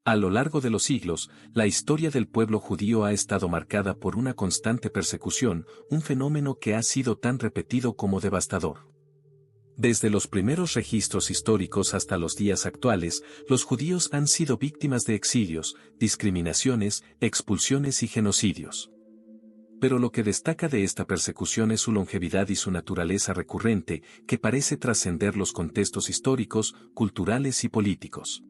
A lo largo de los siglos, la historia del pueblo judío ha estado marcada por una constante persecución, un fenómeno que ha sido tan repetido como devastador. Desde los primeros registros históricos hasta los días actuales, los judíos han sido víctimas de exilios, discriminaciones, expulsiones y genocidios. Pero lo que destaca de esta persecución es su longevidad y su naturaleza recurrente, que parece trascender los contextos históricos, culturales y políticos.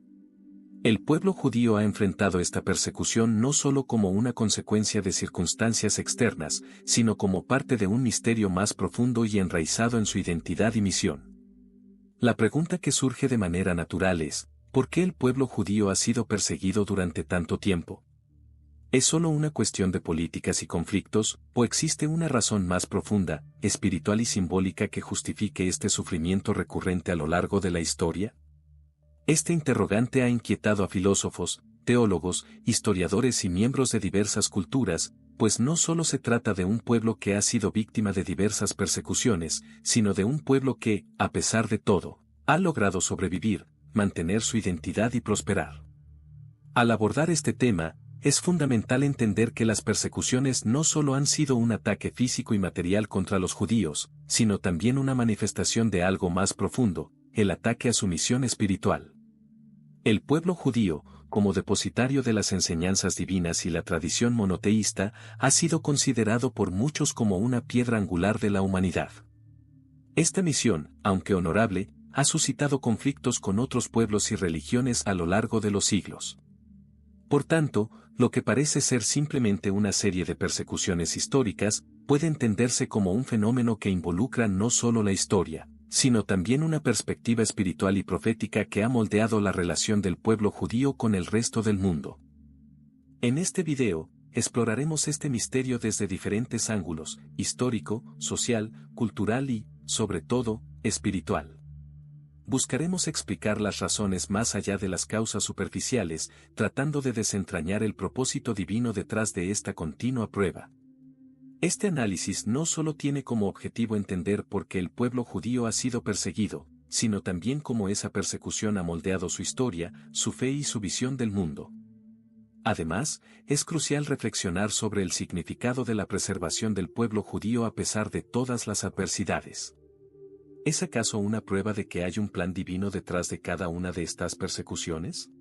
El pueblo judío ha enfrentado esta persecución no solo como una consecuencia de circunstancias externas, sino como parte de un misterio más profundo y enraizado en su identidad y misión. La pregunta que surge de manera natural es, ¿por qué el pueblo judío ha sido perseguido durante tanto tiempo? ¿Es solo una cuestión de políticas y conflictos, o existe una razón más profunda, espiritual y simbólica que justifique este sufrimiento recurrente a lo largo de la historia? Este interrogante ha inquietado a filósofos, teólogos, historiadores y miembros de diversas culturas, pues no solo se trata de un pueblo que ha sido víctima de diversas persecuciones, sino de un pueblo que, a pesar de todo, ha logrado sobrevivir, mantener su identidad y prosperar. Al abordar este tema, es fundamental entender que las persecuciones no solo han sido un ataque físico y material contra los judíos, sino también una manifestación de algo más profundo, el ataque a su misión espiritual. El pueblo judío, como depositario de las enseñanzas divinas y la tradición monoteísta, ha sido considerado por muchos como una piedra angular de la humanidad. Esta misión, aunque honorable, ha suscitado conflictos con otros pueblos y religiones a lo largo de los siglos. Por tanto, lo que parece ser simplemente una serie de persecuciones históricas, puede entenderse como un fenómeno que involucra no solo la historia, sino también una perspectiva espiritual y profética que ha moldeado la relación del pueblo judío con el resto del mundo. En este video, exploraremos este misterio desde diferentes ángulos, histórico, social, cultural y, sobre todo, espiritual. Buscaremos explicar las razones más allá de las causas superficiales, tratando de desentrañar el propósito divino detrás de esta continua prueba. Este análisis no solo tiene como objetivo entender por qué el pueblo judío ha sido perseguido, sino también cómo esa persecución ha moldeado su historia, su fe y su visión del mundo. Además, es crucial reflexionar sobre el significado de la preservación del pueblo judío a pesar de todas las adversidades. ¿Es acaso una prueba de que hay un plan divino detrás de cada una de estas persecuciones?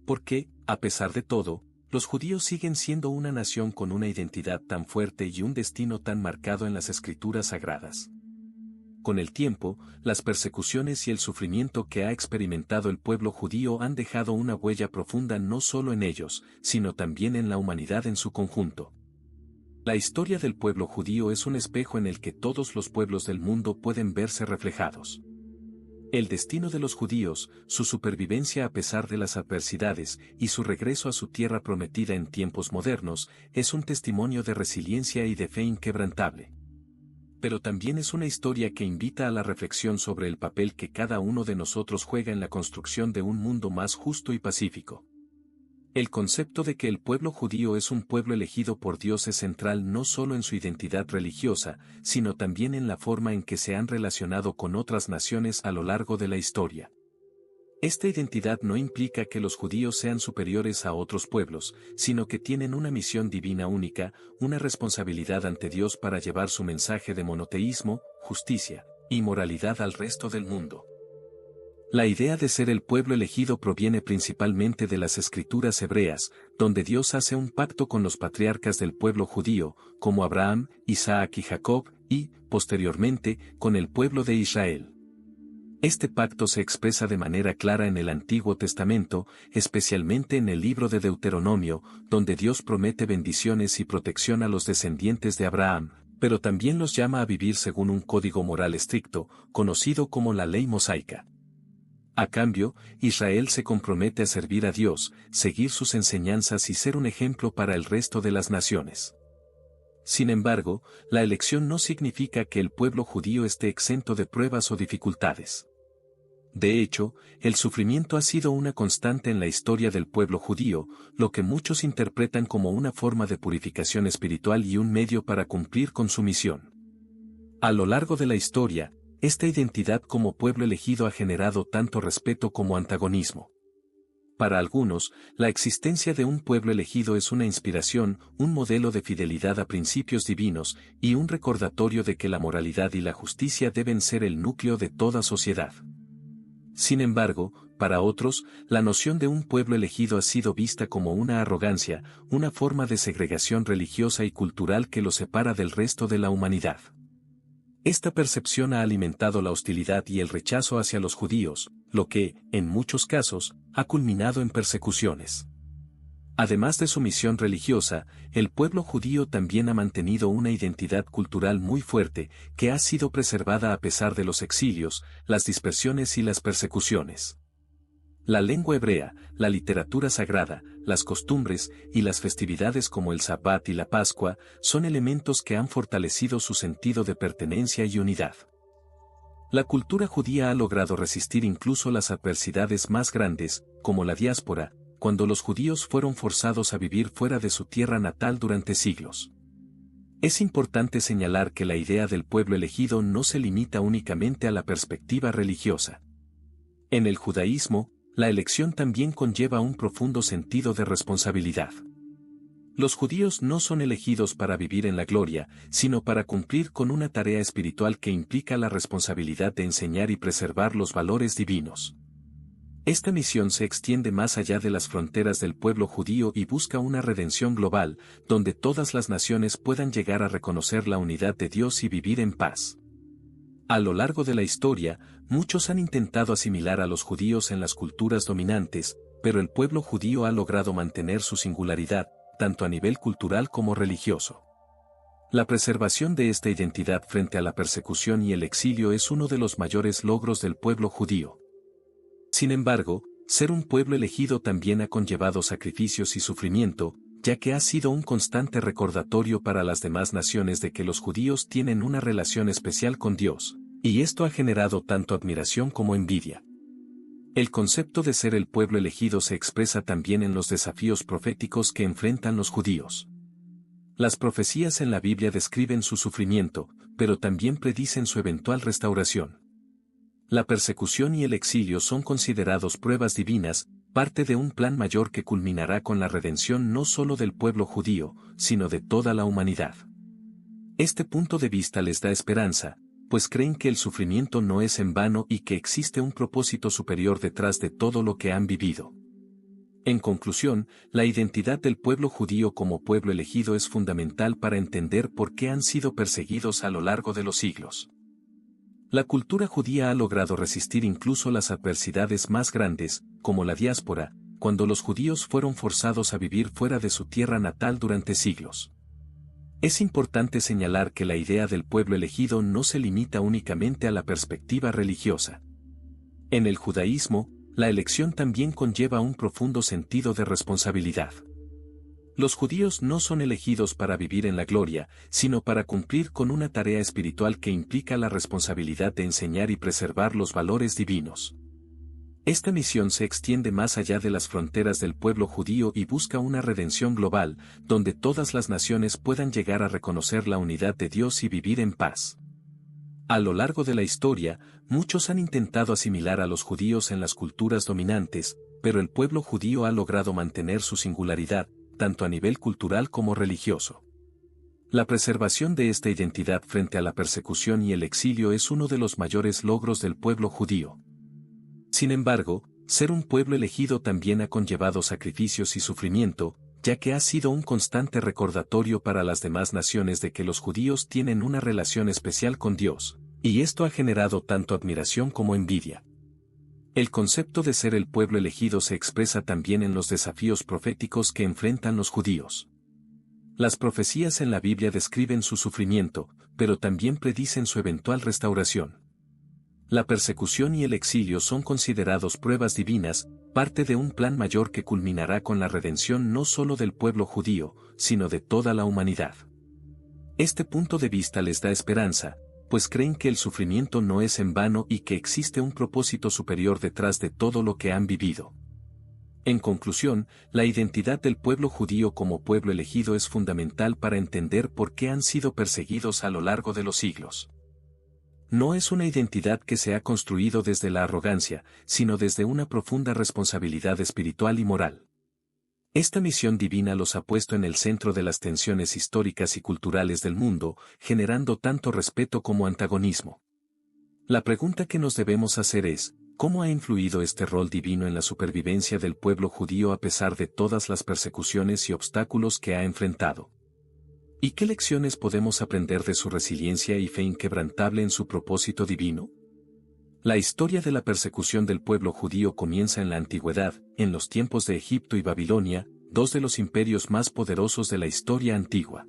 ¿Por qué, a pesar de todo, los judíos siguen siendo una nación con una identidad tan fuerte y un destino tan marcado en las escrituras sagradas? Con el tiempo, las persecuciones y el sufrimiento que ha experimentado el pueblo judío han dejado una huella profunda no solo en ellos, sino también en la humanidad en su conjunto. La historia del pueblo judío es un espejo en el que todos los pueblos del mundo pueden verse reflejados. El destino de los judíos, su supervivencia a pesar de las adversidades y su regreso a su tierra prometida en tiempos modernos, es un testimonio de resiliencia y de fe inquebrantable. Pero también es una historia que invita a la reflexión sobre el papel que cada uno de nosotros juega en la construcción de un mundo más justo y pacífico. El concepto de que el pueblo judío es un pueblo elegido por Dios es central no solo en su identidad religiosa, sino también en la forma en que se han relacionado con otras naciones a lo largo de la historia. Esta identidad no implica que los judíos sean superiores a otros pueblos, sino que tienen una misión divina única, una responsabilidad ante Dios para llevar su mensaje de monoteísmo, justicia y moralidad al resto del mundo. La idea de ser el pueblo elegido proviene principalmente de las escrituras hebreas, donde Dios hace un pacto con los patriarcas del pueblo judío, como Abraham, Isaac y Jacob, y, posteriormente, con el pueblo de Israel. Este pacto se expresa de manera clara en el Antiguo Testamento, especialmente en el libro de Deuteronomio, donde Dios promete bendiciones y protección a los descendientes de Abraham, pero también los llama a vivir según un código moral estricto, conocido como la ley mosaica. A cambio, Israel se compromete a servir a Dios, seguir sus enseñanzas y ser un ejemplo para el resto de las naciones. Sin embargo, la elección no significa que el pueblo judío esté exento de pruebas o dificultades. De hecho, el sufrimiento ha sido una constante en la historia del pueblo judío, lo que muchos interpretan como una forma de purificación espiritual y un medio para cumplir con su misión. A lo largo de la historia, esta identidad como pueblo elegido ha generado tanto respeto como antagonismo. Para algunos, la existencia de un pueblo elegido es una inspiración, un modelo de fidelidad a principios divinos, y un recordatorio de que la moralidad y la justicia deben ser el núcleo de toda sociedad. Sin embargo, para otros, la noción de un pueblo elegido ha sido vista como una arrogancia, una forma de segregación religiosa y cultural que lo separa del resto de la humanidad. Esta percepción ha alimentado la hostilidad y el rechazo hacia los judíos, lo que, en muchos casos, ha culminado en persecuciones. Además de su misión religiosa, el pueblo judío también ha mantenido una identidad cultural muy fuerte, que ha sido preservada a pesar de los exilios, las dispersiones y las persecuciones. La lengua hebrea, la literatura sagrada, las costumbres y las festividades como el Sabbat y la Pascua son elementos que han fortalecido su sentido de pertenencia y unidad. La cultura judía ha logrado resistir incluso las adversidades más grandes, como la diáspora, cuando los judíos fueron forzados a vivir fuera de su tierra natal durante siglos. Es importante señalar que la idea del pueblo elegido no se limita únicamente a la perspectiva religiosa. En el judaísmo, la elección también conlleva un profundo sentido de responsabilidad. Los judíos no son elegidos para vivir en la gloria, sino para cumplir con una tarea espiritual que implica la responsabilidad de enseñar y preservar los valores divinos. Esta misión se extiende más allá de las fronteras del pueblo judío y busca una redención global, donde todas las naciones puedan llegar a reconocer la unidad de Dios y vivir en paz. A lo largo de la historia, muchos han intentado asimilar a los judíos en las culturas dominantes, pero el pueblo judío ha logrado mantener su singularidad, tanto a nivel cultural como religioso. La preservación de esta identidad frente a la persecución y el exilio es uno de los mayores logros del pueblo judío. Sin embargo, ser un pueblo elegido también ha conllevado sacrificios y sufrimiento, ya que ha sido un constante recordatorio para las demás naciones de que los judíos tienen una relación especial con Dios, y esto ha generado tanto admiración como envidia. El concepto de ser el pueblo elegido se expresa también en los desafíos proféticos que enfrentan los judíos. Las profecías en la Biblia describen su sufrimiento, pero también predicen su eventual restauración. La persecución y el exilio son considerados pruebas divinas, parte de un plan mayor que culminará con la redención no solo del pueblo judío, sino de toda la humanidad. Este punto de vista les da esperanza, pues creen que el sufrimiento no es en vano y que existe un propósito superior detrás de todo lo que han vivido. En conclusión, la identidad del pueblo judío como pueblo elegido es fundamental para entender por qué han sido perseguidos a lo largo de los siglos. La cultura judía ha logrado resistir incluso las adversidades más grandes, como la diáspora, cuando los judíos fueron forzados a vivir fuera de su tierra natal durante siglos. Es importante señalar que la idea del pueblo elegido no se limita únicamente a la perspectiva religiosa. En el judaísmo, la elección también conlleva un profundo sentido de responsabilidad. Los judíos no son elegidos para vivir en la gloria, sino para cumplir con una tarea espiritual que implica la responsabilidad de enseñar y preservar los valores divinos. Esta misión se extiende más allá de las fronteras del pueblo judío y busca una redención global, donde todas las naciones puedan llegar a reconocer la unidad de Dios y vivir en paz. A lo largo de la historia, muchos han intentado asimilar a los judíos en las culturas dominantes, pero el pueblo judío ha logrado mantener su singularidad, tanto a nivel cultural como religioso. La preservación de esta identidad frente a la persecución y el exilio es uno de los mayores logros del pueblo judío. Sin embargo, ser un pueblo elegido también ha conllevado sacrificios y sufrimiento, ya que ha sido un constante recordatorio para las demás naciones de que los judíos tienen una relación especial con Dios, y esto ha generado tanto admiración como envidia. El concepto de ser el pueblo elegido se expresa también en los desafíos proféticos que enfrentan los judíos. Las profecías en la Biblia describen su sufrimiento, pero también predicen su eventual restauración. La persecución y el exilio son considerados pruebas divinas, parte de un plan mayor que culminará con la redención no solo del pueblo judío, sino de toda la humanidad. Este punto de vista les da esperanza, pues creen que el sufrimiento no es en vano y que existe un propósito superior detrás de todo lo que han vivido. En conclusión, la identidad del pueblo judío como pueblo elegido es fundamental para entender por qué han sido perseguidos a lo largo de los siglos. No es una identidad que se ha construido desde la arrogancia, sino desde una profunda responsabilidad espiritual y moral. Esta misión divina los ha puesto en el centro de las tensiones históricas y culturales del mundo, generando tanto respeto como antagonismo. La pregunta que nos debemos hacer es, ¿cómo ha influido este rol divino en la supervivencia del pueblo judío a pesar de todas las persecuciones y obstáculos que ha enfrentado? ¿Y qué lecciones podemos aprender de su resiliencia y fe inquebrantable en su propósito divino? La historia de la persecución del pueblo judío comienza en la antigüedad, en los tiempos de Egipto y Babilonia, dos de los imperios más poderosos de la historia antigua.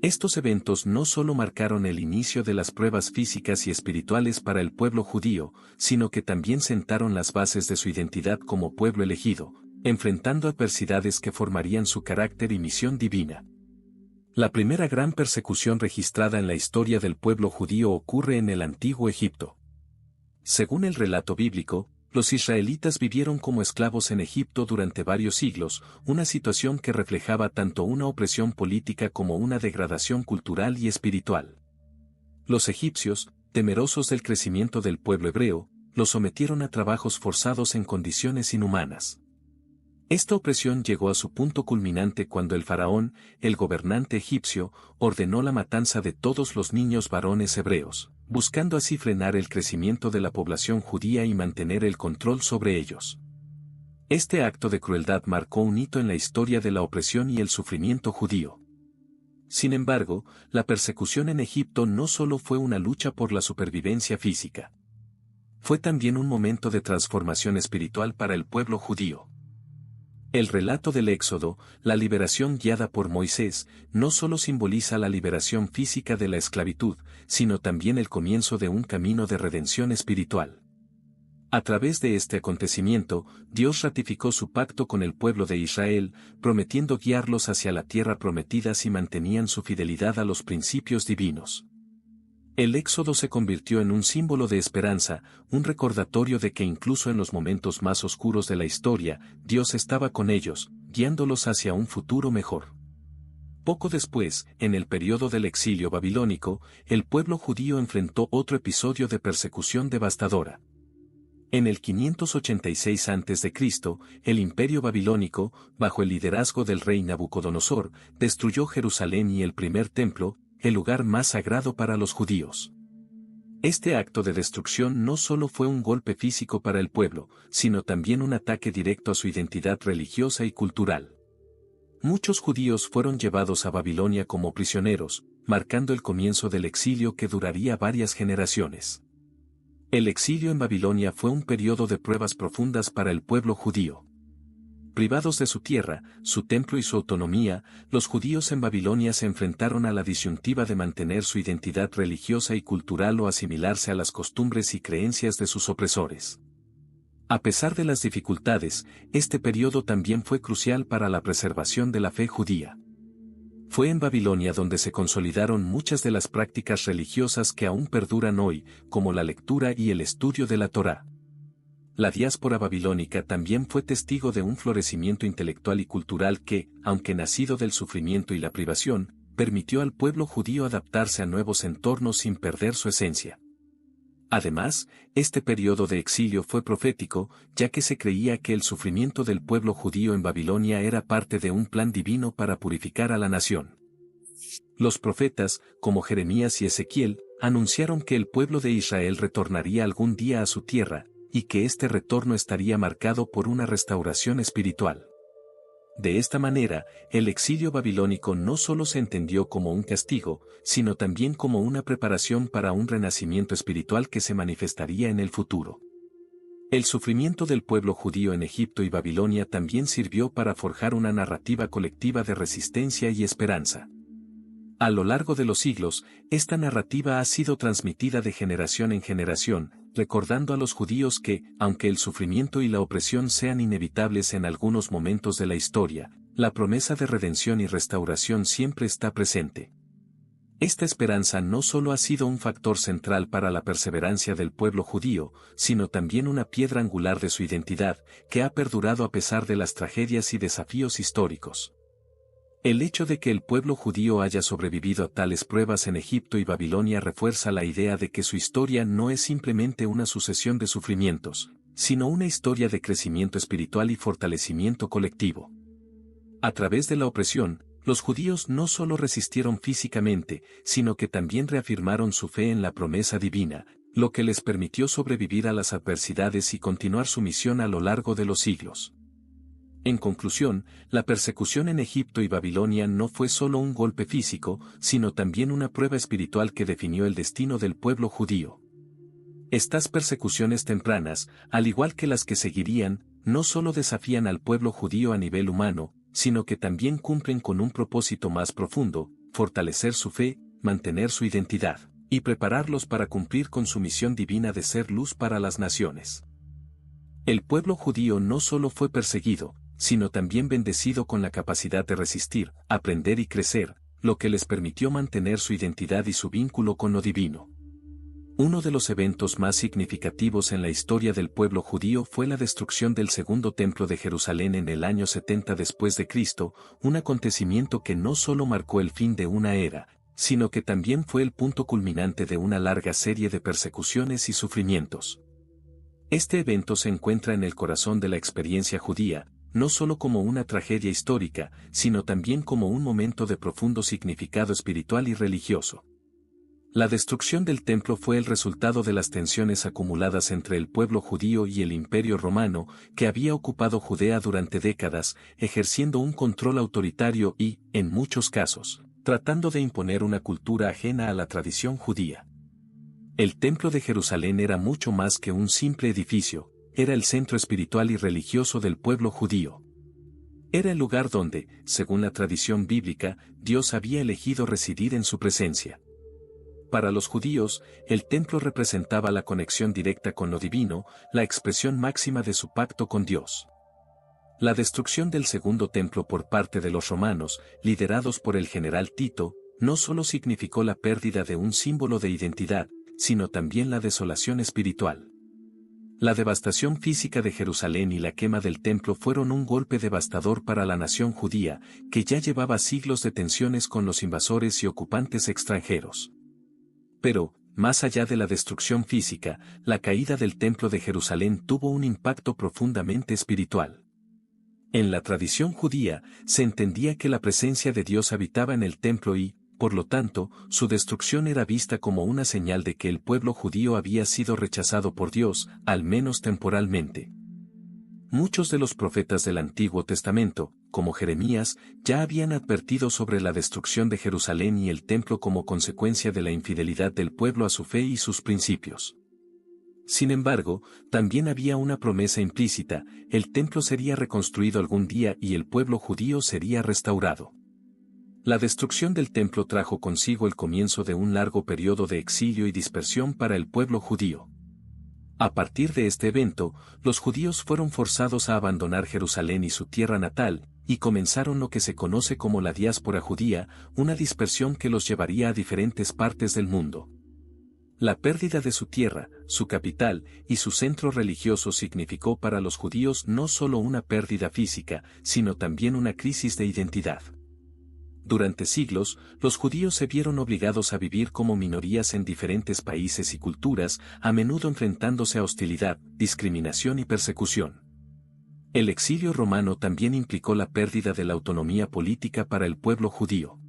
Estos eventos no solo marcaron el inicio de las pruebas físicas y espirituales para el pueblo judío, sino que también sentaron las bases de su identidad como pueblo elegido, enfrentando adversidades que formarían su carácter y misión divina. La primera gran persecución registrada en la historia del pueblo judío ocurre en el antiguo Egipto. Según el relato bíblico, los israelitas vivieron como esclavos en Egipto durante varios siglos, una situación que reflejaba tanto una opresión política como una degradación cultural y espiritual. Los egipcios, temerosos del crecimiento del pueblo hebreo, los sometieron a trabajos forzados en condiciones inhumanas. Esta opresión llegó a su punto culminante cuando el faraón, el gobernante egipcio, ordenó la matanza de todos los niños varones hebreos, buscando así frenar el crecimiento de la población judía y mantener el control sobre ellos. Este acto de crueldad marcó un hito en la historia de la opresión y el sufrimiento judío. Sin embargo, la persecución en Egipto no solo fue una lucha por la supervivencia física. Fue también un momento de transformación espiritual para el pueblo judío. El relato del Éxodo, la liberación guiada por Moisés, no solo simboliza la liberación física de la esclavitud, sino también el comienzo de un camino de redención espiritual. A través de este acontecimiento, Dios ratificó su pacto con el pueblo de Israel, prometiendo guiarlos hacia la tierra prometida si mantenían su fidelidad a los principios divinos. El Éxodo se convirtió en un símbolo de esperanza, un recordatorio de que incluso en los momentos más oscuros de la historia, Dios estaba con ellos, guiándolos hacia un futuro mejor. Poco después, en el periodo del exilio babilónico, el pueblo judío enfrentó otro episodio de persecución devastadora. En el 586 a.C., el imperio babilónico, bajo el liderazgo del rey Nabucodonosor, destruyó Jerusalén y el primer templo, el lugar más sagrado para los judíos. Este acto de destrucción no solo fue un golpe físico para el pueblo, sino también un ataque directo a su identidad religiosa y cultural. Muchos judíos fueron llevados a Babilonia como prisioneros, marcando el comienzo del exilio que duraría varias generaciones. El exilio en Babilonia fue un periodo de pruebas profundas para el pueblo judío. Privados de su tierra, su templo y su autonomía, los judíos en Babilonia se enfrentaron a la disyuntiva de mantener su identidad religiosa y cultural o asimilarse a las costumbres y creencias de sus opresores. A pesar de las dificultades, este periodo también fue crucial para la preservación de la fe judía. Fue en Babilonia donde se consolidaron muchas de las prácticas religiosas que aún perduran hoy, como la lectura y el estudio de la Torá. La diáspora babilónica también fue testigo de un florecimiento intelectual y cultural que, aunque nacido del sufrimiento y la privación, permitió al pueblo judío adaptarse a nuevos entornos sin perder su esencia. Además, este periodo de exilio fue profético, ya que se creía que el sufrimiento del pueblo judío en Babilonia era parte de un plan divino para purificar a la nación. Los profetas, como Jeremías y Ezequiel, anunciaron que el pueblo de Israel retornaría algún día a su tierra, y que este retorno estaría marcado por una restauración espiritual. De esta manera, el exilio babilónico no solo se entendió como un castigo, sino también como una preparación para un renacimiento espiritual que se manifestaría en el futuro. El sufrimiento del pueblo judío en Egipto y Babilonia también sirvió para forjar una narrativa colectiva de resistencia y esperanza. A lo largo de los siglos, esta narrativa ha sido transmitida de generación en generación, recordando a los judíos que, aunque el sufrimiento y la opresión sean inevitables en algunos momentos de la historia, la promesa de redención y restauración siempre está presente. Esta esperanza no solo ha sido un factor central para la perseverancia del pueblo judío, sino también una piedra angular de su identidad, que ha perdurado a pesar de las tragedias y desafíos históricos. El hecho de que el pueblo judío haya sobrevivido a tales pruebas en Egipto y Babilonia refuerza la idea de que su historia no es simplemente una sucesión de sufrimientos, sino una historia de crecimiento espiritual y fortalecimiento colectivo. A través de la opresión, los judíos no solo resistieron físicamente, sino que también reafirmaron su fe en la promesa divina, lo que les permitió sobrevivir a las adversidades y continuar su misión a lo largo de los siglos. En conclusión, la persecución en Egipto y Babilonia no fue solo un golpe físico, sino también una prueba espiritual que definió el destino del pueblo judío. Estas persecuciones tempranas, al igual que las que seguirían, no solo desafían al pueblo judío a nivel humano, sino que también cumplen con un propósito más profundo: fortalecer su fe, mantener su identidad, y prepararlos para cumplir con su misión divina de ser luz para las naciones. El pueblo judío no solo fue perseguido, sino también bendecido con la capacidad de resistir, aprender y crecer, lo que les permitió mantener su identidad y su vínculo con lo divino. Uno de los eventos más significativos en la historia del pueblo judío fue la destrucción del segundo templo de Jerusalén en el año 70 después de Cristo, un acontecimiento que no solo marcó el fin de una era, sino que también fue el punto culminante de una larga serie de persecuciones y sufrimientos. Este evento se encuentra en el corazón de la experiencia judía, no solo como una tragedia histórica, sino también como un momento de profundo significado espiritual y religioso. La destrucción del templo fue el resultado de las tensiones acumuladas entre el pueblo judío y el Imperio Romano, que había ocupado Judea durante décadas, ejerciendo un control autoritario y, en muchos casos, tratando de imponer una cultura ajena a la tradición judía. El templo de Jerusalén era mucho más que un simple edificio, era el centro espiritual y religioso del pueblo judío. Era el lugar donde, según la tradición bíblica, Dios había elegido residir en su presencia. Para los judíos, el templo representaba la conexión directa con lo divino, la expresión máxima de su pacto con Dios. La destrucción del segundo templo por parte de los romanos, liderados por el general Tito, no solo significó la pérdida de un símbolo de identidad, sino también la desolación espiritual. La devastación física de Jerusalén y la quema del templo fueron un golpe devastador para la nación judía, que ya llevaba siglos de tensiones con los invasores y ocupantes extranjeros. Pero, más allá de la destrucción física, la caída del templo de Jerusalén tuvo un impacto profundamente espiritual. En la tradición judía, se entendía que la presencia de Dios habitaba en el templo y, por lo tanto, su destrucción era vista como una señal de que el pueblo judío había sido rechazado por Dios, al menos temporalmente. Muchos de los profetas del Antiguo Testamento, como Jeremías, ya habían advertido sobre la destrucción de Jerusalén y el templo como consecuencia de la infidelidad del pueblo a su fe y sus principios. Sin embargo, también había una promesa implícita: el templo sería reconstruido algún día y el pueblo judío sería restaurado. La destrucción del templo trajo consigo el comienzo de un largo periodo de exilio y dispersión para el pueblo judío. A partir de este evento, los judíos fueron forzados a abandonar Jerusalén y su tierra natal, y comenzaron lo que se conoce como la diáspora judía, una dispersión que los llevaría a diferentes partes del mundo. La pérdida de su tierra, su capital y su centro religioso significó para los judíos no solo una pérdida física, sino también una crisis de identidad. Durante siglos, los judíos se vieron obligados a vivir como minorías en diferentes países y culturas, a menudo enfrentándose a hostilidad, discriminación y persecución. El exilio romano también implicó la pérdida de la autonomía política para el pueblo judío.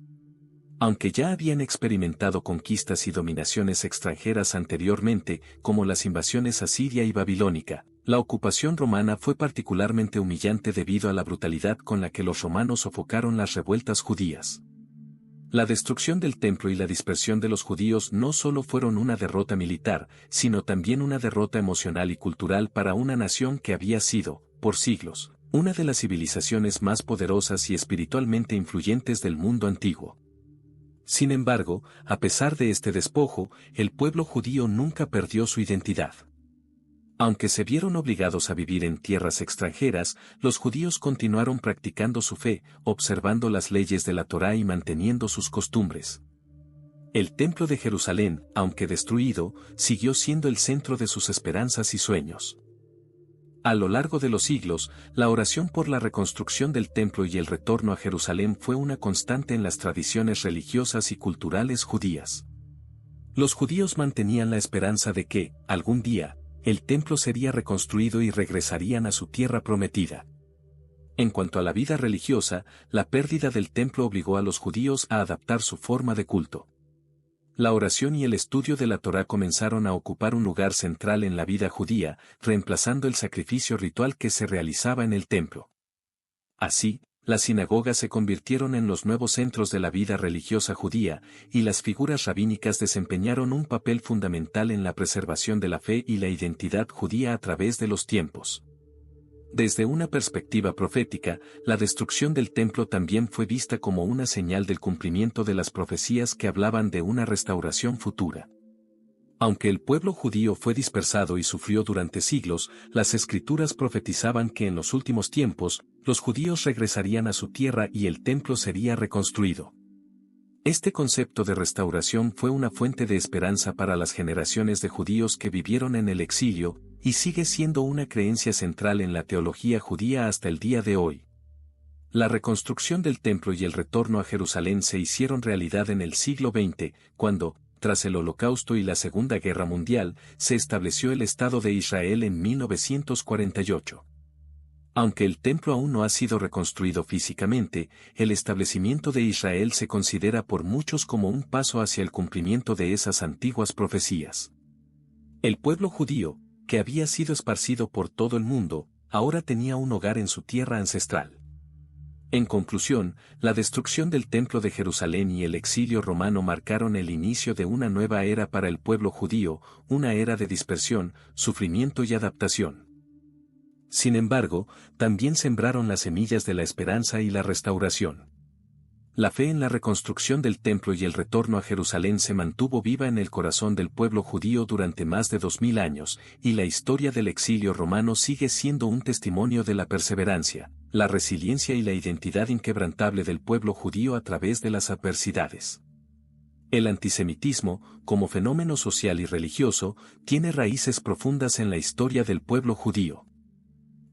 Aunque ya habían experimentado conquistas y dominaciones extranjeras anteriormente, como las invasiones asiria y babilónica, la ocupación romana fue particularmente humillante debido a la brutalidad con la que los romanos sofocaron las revueltas judías. La destrucción del templo y la dispersión de los judíos no solo fueron una derrota militar, sino también una derrota emocional y cultural para una nación que había sido, por siglos, una de las civilizaciones más poderosas y espiritualmente influyentes del mundo antiguo. Sin embargo, a pesar de este despojo, el pueblo judío nunca perdió su identidad. Aunque se vieron obligados a vivir en tierras extranjeras, los judíos continuaron practicando su fe, observando las leyes de la Torá y manteniendo sus costumbres. El templo de Jerusalén, aunque destruido, siguió siendo el centro de sus esperanzas y sueños. A lo largo de los siglos, la oración por la reconstrucción del templo y el retorno a Jerusalén fue una constante en las tradiciones religiosas y culturales judías. Los judíos mantenían la esperanza de que, algún día, el templo sería reconstruido y regresarían a su tierra prometida. En cuanto a la vida religiosa, la pérdida del templo obligó a los judíos a adaptar su forma de culto. La oración y el estudio de la Torá comenzaron a ocupar un lugar central en la vida judía, reemplazando el sacrificio ritual que se realizaba en el templo. Así, las sinagogas se convirtieron en los nuevos centros de la vida religiosa judía, y las figuras rabínicas desempeñaron un papel fundamental en la preservación de la fe y la identidad judía a través de los tiempos. Desde una perspectiva profética, la destrucción del templo también fue vista como una señal del cumplimiento de las profecías que hablaban de una restauración futura. Aunque el pueblo judío fue dispersado y sufrió durante siglos, las escrituras profetizaban que en los últimos tiempos, los judíos regresarían a su tierra y el templo sería reconstruido. Este concepto de restauración fue una fuente de esperanza para las generaciones de judíos que vivieron en el exilio, y sigue siendo una creencia central en la teología judía hasta el día de hoy. La reconstrucción del templo y el retorno a Jerusalén se hicieron realidad en el siglo XX, cuando, tras el Holocausto y la Segunda Guerra Mundial, se estableció el Estado de Israel en 1948. Aunque el templo aún no ha sido reconstruido físicamente, el establecimiento de Israel se considera por muchos como un paso hacia el cumplimiento de esas antiguas profecías. El pueblo judío, que había sido esparcido por todo el mundo, ahora tenía un hogar en su tierra ancestral. En conclusión, la destrucción del Templo de Jerusalén y el exilio romano marcaron el inicio de una nueva era para el pueblo judío, una era de dispersión, sufrimiento y adaptación. Sin embargo, también sembraron las semillas de la esperanza y la restauración. La fe en la reconstrucción del templo y el retorno a Jerusalén se mantuvo viva en el corazón del pueblo judío durante más de 2000 años, y la historia del exilio romano sigue siendo un testimonio de la perseverancia, la resiliencia y la identidad inquebrantable del pueblo judío a través de las adversidades. El antisemitismo, como fenómeno social y religioso, tiene raíces profundas en la historia del pueblo judío.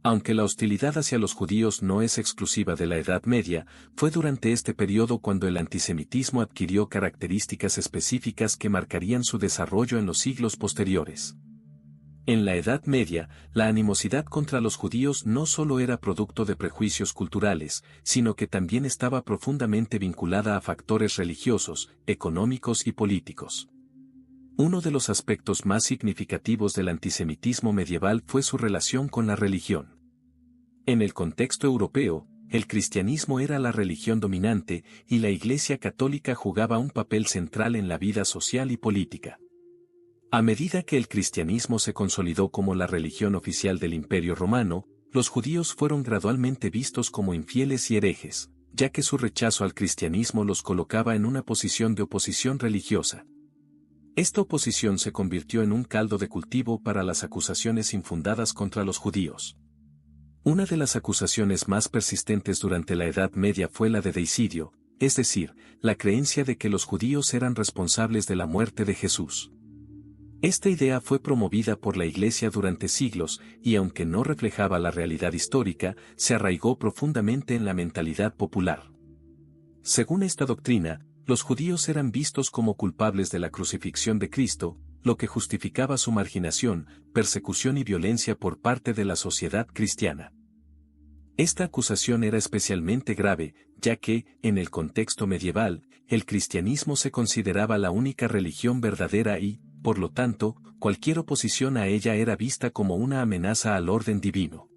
Aunque la hostilidad hacia los judíos no es exclusiva de la Edad Media, fue durante este periodo cuando el antisemitismo adquirió características específicas que marcarían su desarrollo en los siglos posteriores. En la Edad Media, la animosidad contra los judíos no solo era producto de prejuicios culturales, sino que también estaba profundamente vinculada a factores religiosos, económicos y políticos. Uno de los aspectos más significativos del antisemitismo medieval fue su relación con la religión. En el contexto europeo, el cristianismo era la religión dominante, y la Iglesia católica jugaba un papel central en la vida social y política. A medida que el cristianismo se consolidó como la religión oficial del Imperio Romano, los judíos fueron gradualmente vistos como infieles y herejes, ya que su rechazo al cristianismo los colocaba en una posición de oposición religiosa. Esta oposición se convirtió en un caldo de cultivo para las acusaciones infundadas contra los judíos. Una de las acusaciones más persistentes durante la Edad Media fue la de deicidio, es decir, la creencia de que los judíos eran responsables de la muerte de Jesús. Esta idea fue promovida por la Iglesia durante siglos, y aunque no reflejaba la realidad histórica, se arraigó profundamente en la mentalidad popular. Según esta doctrina, los judíos eran vistos como culpables de la crucifixión de Cristo, lo que justificaba su marginación, persecución y violencia por parte de la sociedad cristiana. Esta acusación era especialmente grave, ya que, en el contexto medieval, el cristianismo se consideraba la única religión verdadera y, por lo tanto, cualquier oposición a ella era vista como una amenaza al orden divino.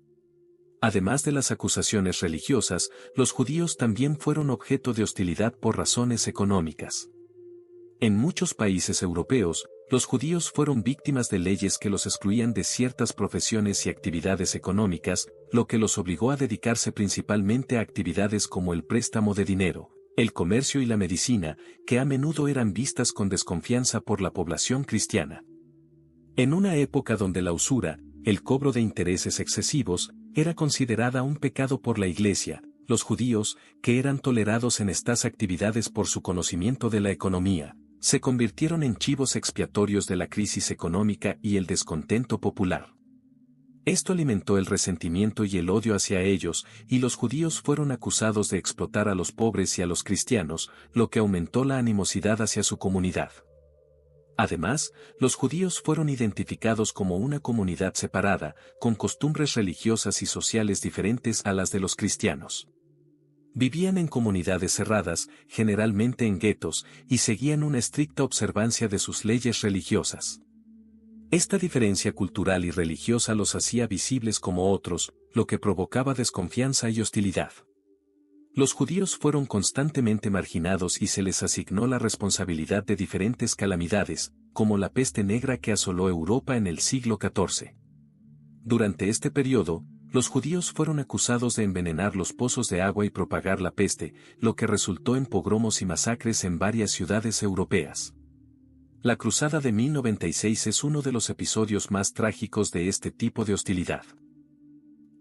Además de las acusaciones religiosas, los judíos también fueron objeto de hostilidad por razones económicas. En muchos países europeos, los judíos fueron víctimas de leyes que los excluían de ciertas profesiones y actividades económicas, lo que los obligó a dedicarse principalmente a actividades como el préstamo de dinero, el comercio y la medicina, que a menudo eran vistas con desconfianza por la población cristiana. En una época donde la usura, el cobro de intereses excesivos, era considerada un pecado por la Iglesia, los judíos, que eran tolerados en estas actividades por su conocimiento de la economía, se convirtieron en chivos expiatorios de la crisis económica y el descontento popular. Esto alimentó el resentimiento y el odio hacia ellos, y los judíos fueron acusados de explotar a los pobres y a los cristianos, lo que aumentó la animosidad hacia su comunidad. Además, los judíos fueron identificados como una comunidad separada, con costumbres religiosas y sociales diferentes a las de los cristianos. Vivían en comunidades cerradas, generalmente en guetos, y seguían una estricta observancia de sus leyes religiosas. Esta diferencia cultural y religiosa los hacía visibles como otros, lo que provocaba desconfianza y hostilidad. Los judíos fueron constantemente marginados y se les asignó la responsabilidad de diferentes calamidades, como la peste negra que asoló Europa en el siglo XIV. Durante este periodo, los judíos fueron acusados de envenenar los pozos de agua y propagar la peste, lo que resultó en pogromos y masacres en varias ciudades europeas. La Cruzada de 1096 es uno de los episodios más trágicos de este tipo de hostilidad.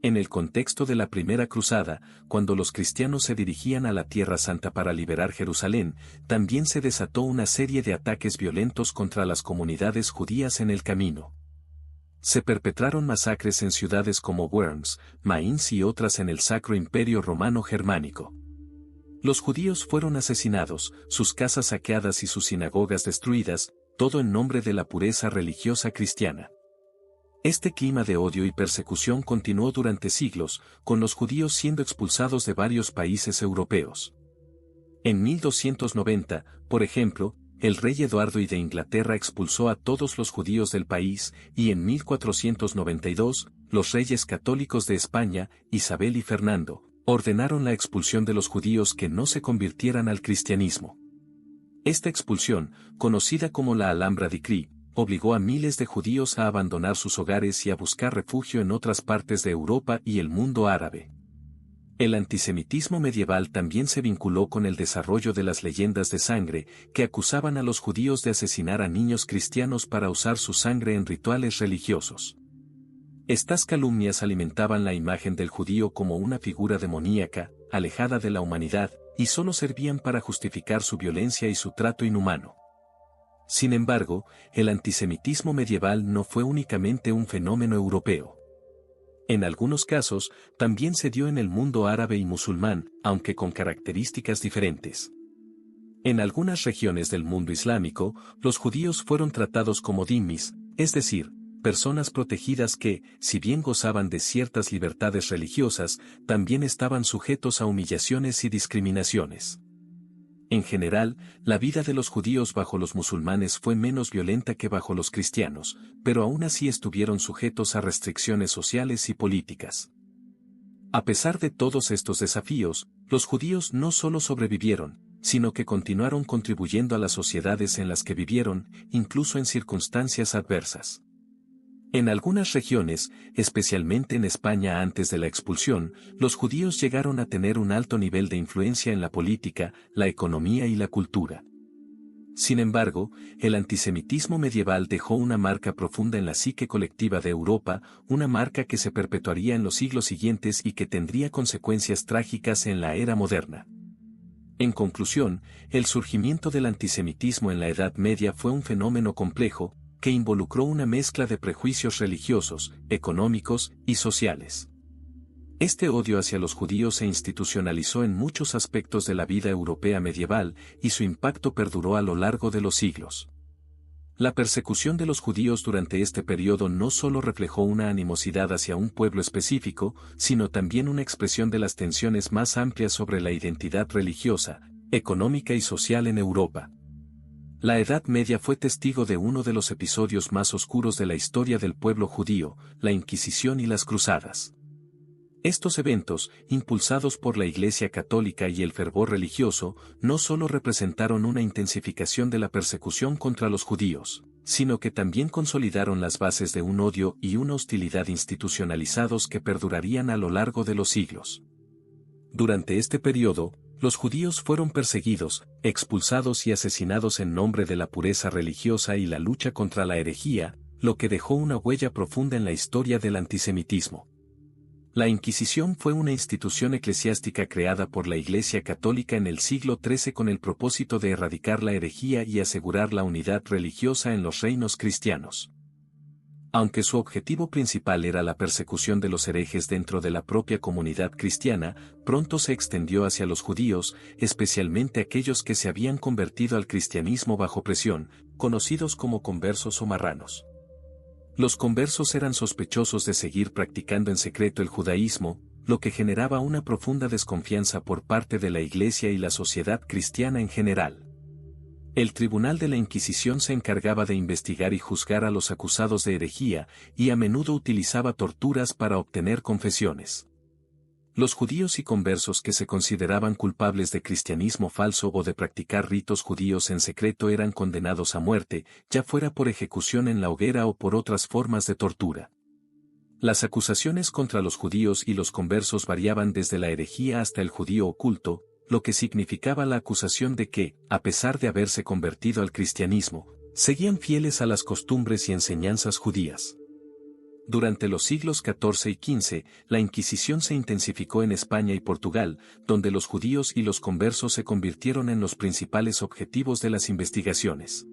En el contexto de la Primera Cruzada, cuando los cristianos se dirigían a la Tierra Santa para liberar Jerusalén, también se desató una serie de ataques violentos contra las comunidades judías en el camino. Se perpetraron masacres en ciudades como Worms, Mainz y otras en el Sacro Imperio Romano Germánico. Los judíos fueron asesinados, sus casas saqueadas y sus sinagogas destruidas, todo en nombre de la pureza religiosa cristiana. Este clima de odio y persecución continuó durante siglos, con los judíos siendo expulsados de varios países europeos. En 1290, por ejemplo, el rey Eduardo I de Inglaterra expulsó a todos los judíos del país, y en 1492, los reyes católicos de España, Isabel y Fernando, ordenaron la expulsión de los judíos que no se convirtieran al cristianismo. Esta expulsión, conocida como la Alhambra Decree, obligó a miles de judíos a abandonar sus hogares y a buscar refugio en otras partes de Europa y el mundo árabe. El antisemitismo medieval también se vinculó con el desarrollo de las leyendas de sangre, que acusaban a los judíos de asesinar a niños cristianos para usar su sangre en rituales religiosos. Estas calumnias alimentaban la imagen del judío como una figura demoníaca, alejada de la humanidad, y solo servían para justificar su violencia y su trato inhumano. Sin embargo, el antisemitismo medieval no fue únicamente un fenómeno europeo. En algunos casos, también se dio en el mundo árabe y musulmán, aunque con características diferentes. En algunas regiones del mundo islámico, los judíos fueron tratados como dhimmis, es decir, personas protegidas que, si bien gozaban de ciertas libertades religiosas, también estaban sujetos a humillaciones y discriminaciones. En general, la vida de los judíos bajo los musulmanes fue menos violenta que bajo los cristianos, pero aún así estuvieron sujetos a restricciones sociales y políticas. A pesar de todos estos desafíos, los judíos no solo sobrevivieron, sino que continuaron contribuyendo a las sociedades en las que vivieron, incluso en circunstancias adversas. En algunas regiones, especialmente en España antes de la expulsión, los judíos llegaron a tener un alto nivel de influencia en la política, la economía y la cultura. Sin embargo, el antisemitismo medieval dejó una marca profunda en la psique colectiva de Europa, una marca que se perpetuaría en los siglos siguientes y que tendría consecuencias trágicas en la era moderna. En conclusión, el surgimiento del antisemitismo en la Edad Media fue un fenómeno complejo, que involucró una mezcla de prejuicios religiosos, económicos y sociales. Este odio hacia los judíos se institucionalizó en muchos aspectos de la vida europea medieval, y su impacto perduró a lo largo de los siglos. La persecución de los judíos durante este periodo no solo reflejó una animosidad hacia un pueblo específico, sino también una expresión de las tensiones más amplias sobre la identidad religiosa, económica y social en Europa. La Edad Media fue testigo de uno de los episodios más oscuros de la historia del pueblo judío, la Inquisición y las Cruzadas. Estos eventos, impulsados por la Iglesia Católica y el fervor religioso, no solo representaron una intensificación de la persecución contra los judíos, sino que también consolidaron las bases de un odio y una hostilidad institucionalizados que perdurarían a lo largo de los siglos. Durante este periodo, los judíos fueron perseguidos, expulsados y asesinados en nombre de la pureza religiosa y la lucha contra la herejía, lo que dejó una huella profunda en la historia del antisemitismo. La Inquisición fue una institución eclesiástica creada por la Iglesia Católica en el siglo XIII con el propósito de erradicar la herejía y asegurar la unidad religiosa en los reinos cristianos. Aunque su objetivo principal era la persecución de los herejes dentro de la propia comunidad cristiana, pronto se extendió hacia los judíos, especialmente aquellos que se habían convertido al cristianismo bajo presión, conocidos como conversos o marranos. Los conversos eran sospechosos de seguir practicando en secreto el judaísmo, lo que generaba una profunda desconfianza por parte de la Iglesia y la sociedad cristiana en general. El tribunal de la Inquisición se encargaba de investigar y juzgar a los acusados de herejía, y a menudo utilizaba torturas para obtener confesiones. Los judíos y conversos que se consideraban culpables de cristianismo falso o de practicar ritos judíos en secreto eran condenados a muerte, ya fuera por ejecución en la hoguera o por otras formas de tortura. Las acusaciones contra los judíos y los conversos variaban desde la herejía hasta el judío oculto, lo que significaba la acusación de que, a pesar de haberse convertido al cristianismo, seguían fieles a las costumbres y enseñanzas judías. Durante los siglos XIV y XV, la Inquisición se intensificó en España y Portugal, donde los judíos y los conversos se convirtieron en los principales objetivos de las investigaciones.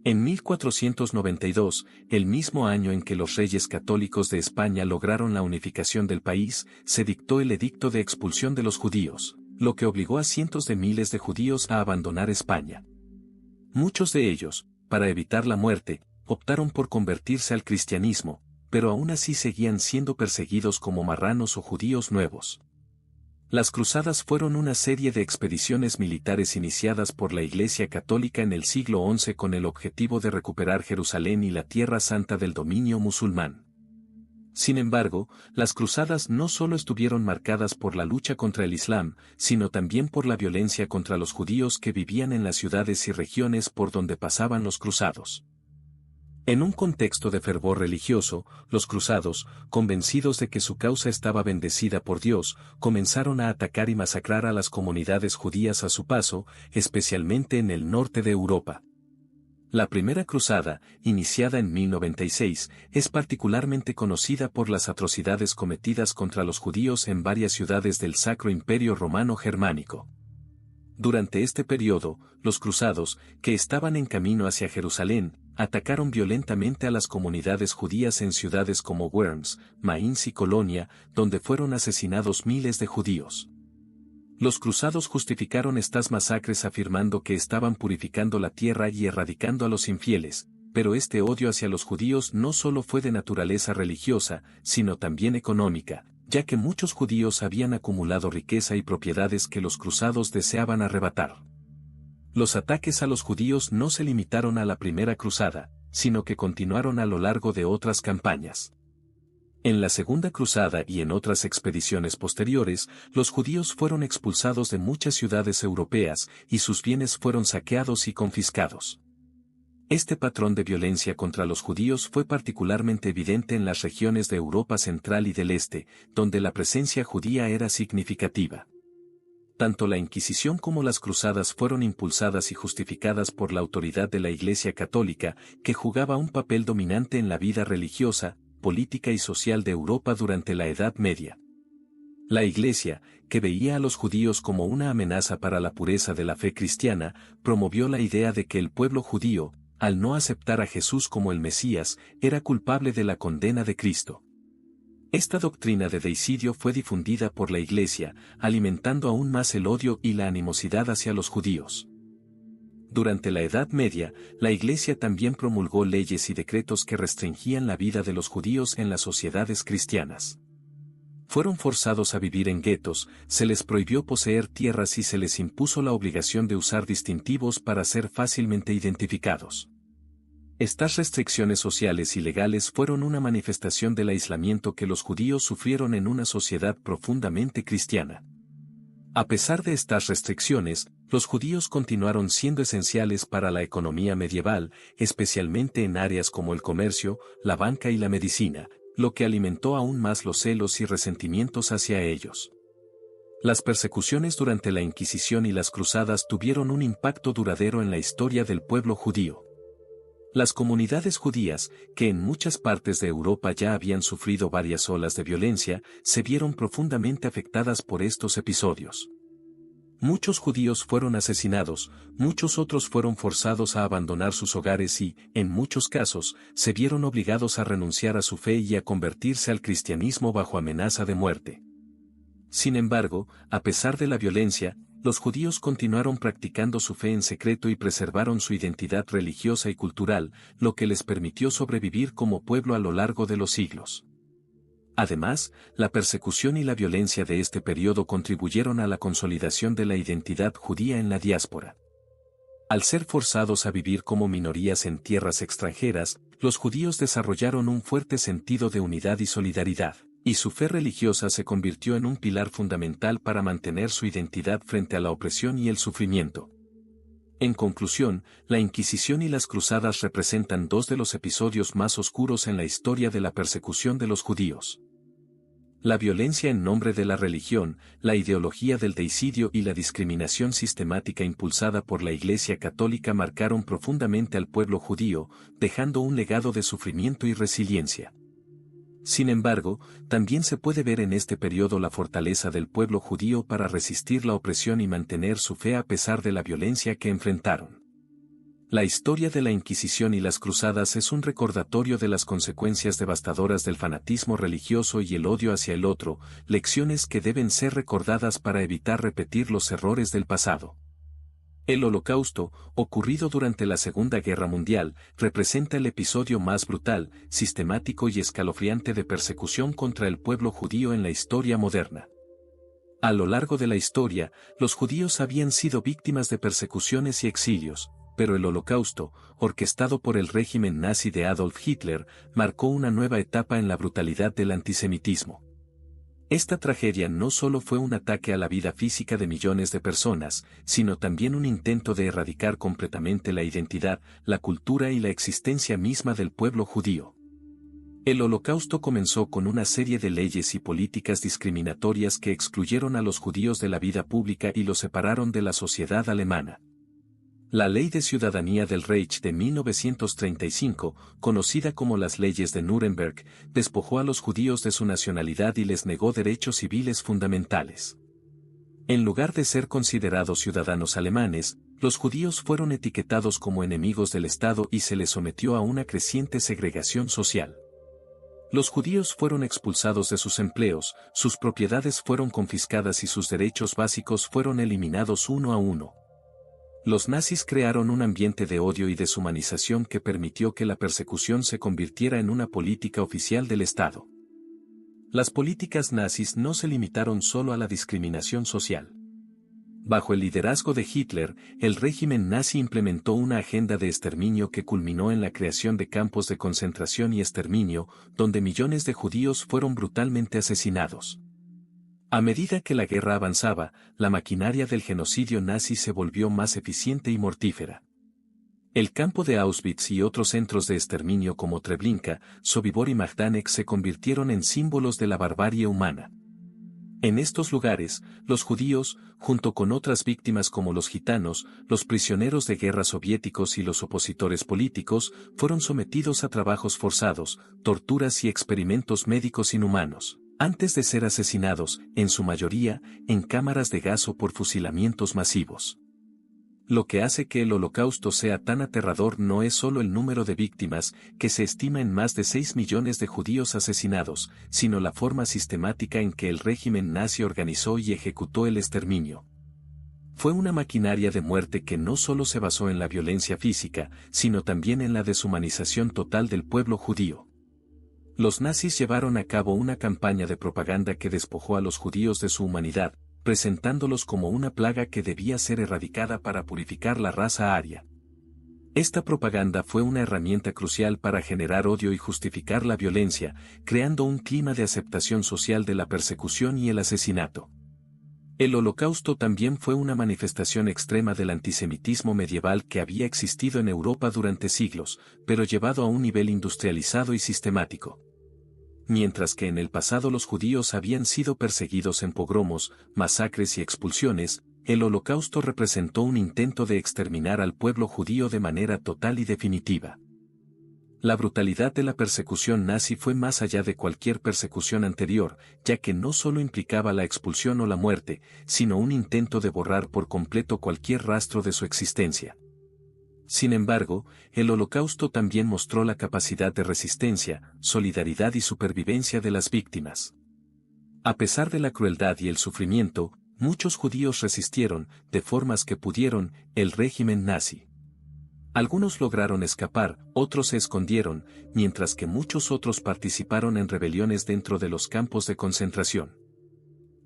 En 1492, el mismo año en que los reyes católicos de España lograron la unificación del país, se dictó el edicto de expulsión de los judíos, lo que obligó a cientos de miles de judíos a abandonar España. Muchos de ellos, para evitar la muerte, optaron por convertirse al cristianismo, pero aún así seguían siendo perseguidos como marranos o judíos nuevos. Las cruzadas fueron una serie de expediciones militares iniciadas por la Iglesia Católica en el siglo XI con el objetivo de recuperar Jerusalén y la Tierra Santa del dominio musulmán. Sin embargo, las cruzadas no solo estuvieron marcadas por la lucha contra el Islam, sino también por la violencia contra los judíos que vivían en las ciudades y regiones por donde pasaban los cruzados. En un contexto de fervor religioso, los cruzados, convencidos de que su causa estaba bendecida por Dios, comenzaron a atacar y masacrar a las comunidades judías a su paso, especialmente en el norte de Europa. La primera cruzada, iniciada en 1096, es particularmente conocida por las atrocidades cometidas contra los judíos en varias ciudades del Sacro Imperio Romano Germánico. Durante este periodo, los cruzados, que estaban en camino hacia Jerusalén, atacaron violentamente a las comunidades judías en ciudades como Worms, Mainz y Colonia, donde fueron asesinados miles de judíos. Los cruzados justificaron estas masacres afirmando que estaban purificando la tierra y erradicando a los infieles, pero este odio hacia los judíos no solo fue de naturaleza religiosa, sino también económica, ya que muchos judíos habían acumulado riqueza y propiedades que los cruzados deseaban arrebatar. Los ataques a los judíos no se limitaron a la primera cruzada, sino que continuaron a lo largo de otras campañas. En la Segunda Cruzada y en otras expediciones posteriores, los judíos fueron expulsados de muchas ciudades europeas y sus bienes fueron saqueados y confiscados. Este patrón de violencia contra los judíos fue particularmente evidente en las regiones de Europa Central y del Este, donde la presencia judía era significativa. Tanto la Inquisición como las cruzadas fueron impulsadas y justificadas por la autoridad de la Iglesia Católica, que jugaba un papel dominante en la vida religiosa, política y social de Europa durante la Edad Media. La Iglesia, que veía a los judíos como una amenaza para la pureza de la fe cristiana, promovió la idea de que el pueblo judío, al no aceptar a Jesús como el Mesías, era culpable de la condena de Cristo. Esta doctrina de deicidio fue difundida por la Iglesia, alimentando aún más el odio y la animosidad hacia los judíos. Durante la Edad Media, la Iglesia también promulgó leyes y decretos que restringían la vida de los judíos en las sociedades cristianas. Fueron forzados a vivir en guetos, se les prohibió poseer tierras y se les impuso la obligación de usar distintivos para ser fácilmente identificados. Estas restricciones sociales y legales fueron una manifestación del aislamiento que los judíos sufrieron en una sociedad profundamente cristiana. A pesar de estas restricciones, los judíos continuaron siendo esenciales para la economía medieval, especialmente en áreas como el comercio, la banca y la medicina, lo que alimentó aún más los celos y resentimientos hacia ellos. Las persecuciones durante la Inquisición y las cruzadas tuvieron un impacto duradero en la historia del pueblo judío. Las comunidades judías, que en muchas partes de Europa ya habían sufrido varias olas de violencia, se vieron profundamente afectadas por estos episodios. Muchos judíos fueron asesinados, muchos otros fueron forzados a abandonar sus hogares y, en muchos casos, se vieron obligados a renunciar a su fe y a convertirse al cristianismo bajo amenaza de muerte. Sin embargo, a pesar de la violencia, los judíos continuaron practicando su fe en secreto y preservaron su identidad religiosa y cultural, lo que les permitió sobrevivir como pueblo a lo largo de los siglos. Además, la persecución y la violencia de este periodo contribuyeron a la consolidación de la identidad judía en la diáspora. Al ser forzados a vivir como minorías en tierras extranjeras, los judíos desarrollaron un fuerte sentido de unidad y solidaridad, y su fe religiosa se convirtió en un pilar fundamental para mantener su identidad frente a la opresión y el sufrimiento. En conclusión, la Inquisición y las Cruzadas representan dos de los episodios más oscuros en la historia de la persecución de los judíos. La violencia en nombre de la religión, la ideología del deicidio y la discriminación sistemática impulsada por la Iglesia Católica marcaron profundamente al pueblo judío, dejando un legado de sufrimiento y resiliencia. Sin embargo, también se puede ver en este periodo la fortaleza del pueblo judío para resistir la opresión y mantener su fe a pesar de la violencia que enfrentaron. La historia de la Inquisición y las Cruzadas es un recordatorio de las consecuencias devastadoras del fanatismo religioso y el odio hacia el otro, lecciones que deben ser recordadas para evitar repetir los errores del pasado. El Holocausto, ocurrido durante la Segunda Guerra Mundial, representa el episodio más brutal, sistemático y escalofriante de persecución contra el pueblo judío en la historia moderna. A lo largo de la historia, los judíos habían sido víctimas de persecuciones y exilios, pero el Holocausto, orquestado por el régimen nazi de Adolf Hitler, marcó una nueva etapa en la brutalidad del antisemitismo. Esta tragedia no solo fue un ataque a la vida física de millones de personas, sino también un intento de erradicar completamente la identidad, la cultura y la existencia misma del pueblo judío. El Holocausto comenzó con una serie de leyes y políticas discriminatorias que excluyeron a los judíos de la vida pública y los separaron de la sociedad alemana. La Ley de Ciudadanía del Reich de 1935, conocida como las Leyes de Nuremberg, despojó a los judíos de su nacionalidad y les negó derechos civiles fundamentales. En lugar de ser considerados ciudadanos alemanes, los judíos fueron etiquetados como enemigos del Estado y se les sometió a una creciente segregación social. Los judíos fueron expulsados de sus empleos, sus propiedades fueron confiscadas y sus derechos básicos fueron eliminados uno a uno. Los nazis crearon un ambiente de odio y deshumanización que permitió que la persecución se convirtiera en una política oficial del Estado. Las políticas nazis no se limitaron solo a la discriminación social. Bajo el liderazgo de Hitler, el régimen nazi implementó una agenda de exterminio que culminó en la creación de campos de concentración y exterminio, donde millones de judíos fueron brutalmente asesinados. A medida que la guerra avanzaba, la maquinaria del genocidio nazi se volvió más eficiente y mortífera. El campo de Auschwitz y otros centros de exterminio como Treblinka, Sobibor y Majdanek se convirtieron en símbolos de la barbarie humana. En estos lugares, los judíos, junto con otras víctimas como los gitanos, los prisioneros de guerra soviéticos y los opositores políticos, fueron sometidos a trabajos forzados, torturas y experimentos médicos inhumanos, antes de ser asesinados, en su mayoría, en cámaras de gas o por fusilamientos masivos. Lo que hace que el Holocausto sea tan aterrador no es solo el número de víctimas, que se estima en más de 6 millones de judíos asesinados, sino la forma sistemática en que el régimen nazi organizó y ejecutó el exterminio. Fue una maquinaria de muerte que no solo se basó en la violencia física, sino también en la deshumanización total del pueblo judío. Los nazis llevaron a cabo una campaña de propaganda que despojó a los judíos de su humanidad, presentándolos como una plaga que debía ser erradicada para purificar la raza aria. Esta propaganda fue una herramienta crucial para generar odio y justificar la violencia, creando un clima de aceptación social de la persecución y el asesinato. El Holocausto también fue una manifestación extrema del antisemitismo medieval que había existido en Europa durante siglos, pero llevado a un nivel industrializado y sistemático. Mientras que en el pasado los judíos habían sido perseguidos en pogromos, masacres y expulsiones, el Holocausto representó un intento de exterminar al pueblo judío de manera total y definitiva. La brutalidad de la persecución nazi fue más allá de cualquier persecución anterior, ya que no solo implicaba la expulsión o la muerte, sino un intento de borrar por completo cualquier rastro de su existencia. Sin embargo, el Holocausto también mostró la capacidad de resistencia, solidaridad y supervivencia de las víctimas. A pesar de la crueldad y el sufrimiento, muchos judíos resistieron, de formas que pudieron, el régimen nazi. Algunos lograron escapar, otros se escondieron, mientras que muchos otros participaron en rebeliones dentro de los campos de concentración.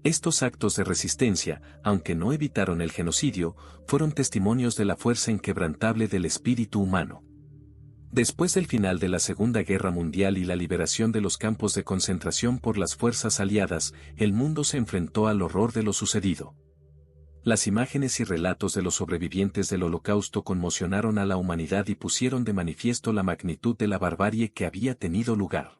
Estos actos de resistencia, aunque no evitaron el genocidio, fueron testimonios de la fuerza inquebrantable del espíritu humano. Después del final de la Segunda Guerra Mundial y la liberación de los campos de concentración por las fuerzas aliadas, el mundo se enfrentó al horror de lo sucedido. Las imágenes y relatos de los sobrevivientes del Holocausto conmocionaron a la humanidad y pusieron de manifiesto la magnitud de la barbarie que había tenido lugar.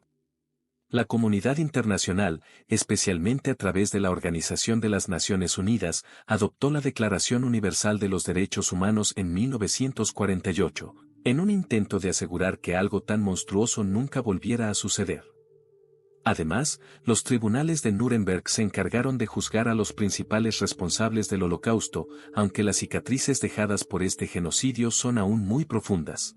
La comunidad internacional, especialmente a través de la Organización de las Naciones Unidas, adoptó la Declaración Universal de los Derechos Humanos en 1948, en un intento de asegurar que algo tan monstruoso nunca volviera a suceder. Además, los tribunales de Nuremberg se encargaron de juzgar a los principales responsables del Holocausto, aunque las cicatrices dejadas por este genocidio son aún muy profundas.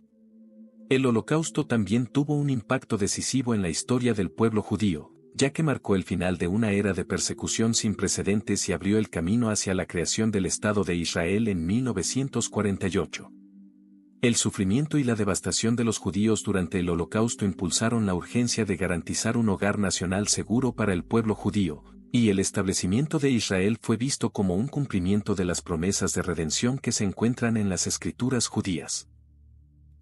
El Holocausto también tuvo un impacto decisivo en la historia del pueblo judío, ya que marcó el final de una era de persecución sin precedentes y abrió el camino hacia la creación del Estado de Israel en 1948. El sufrimiento y la devastación de los judíos durante el Holocausto impulsaron la urgencia de garantizar un hogar nacional seguro para el pueblo judío, y el establecimiento de Israel fue visto como un cumplimiento de las promesas de redención que se encuentran en las escrituras judías.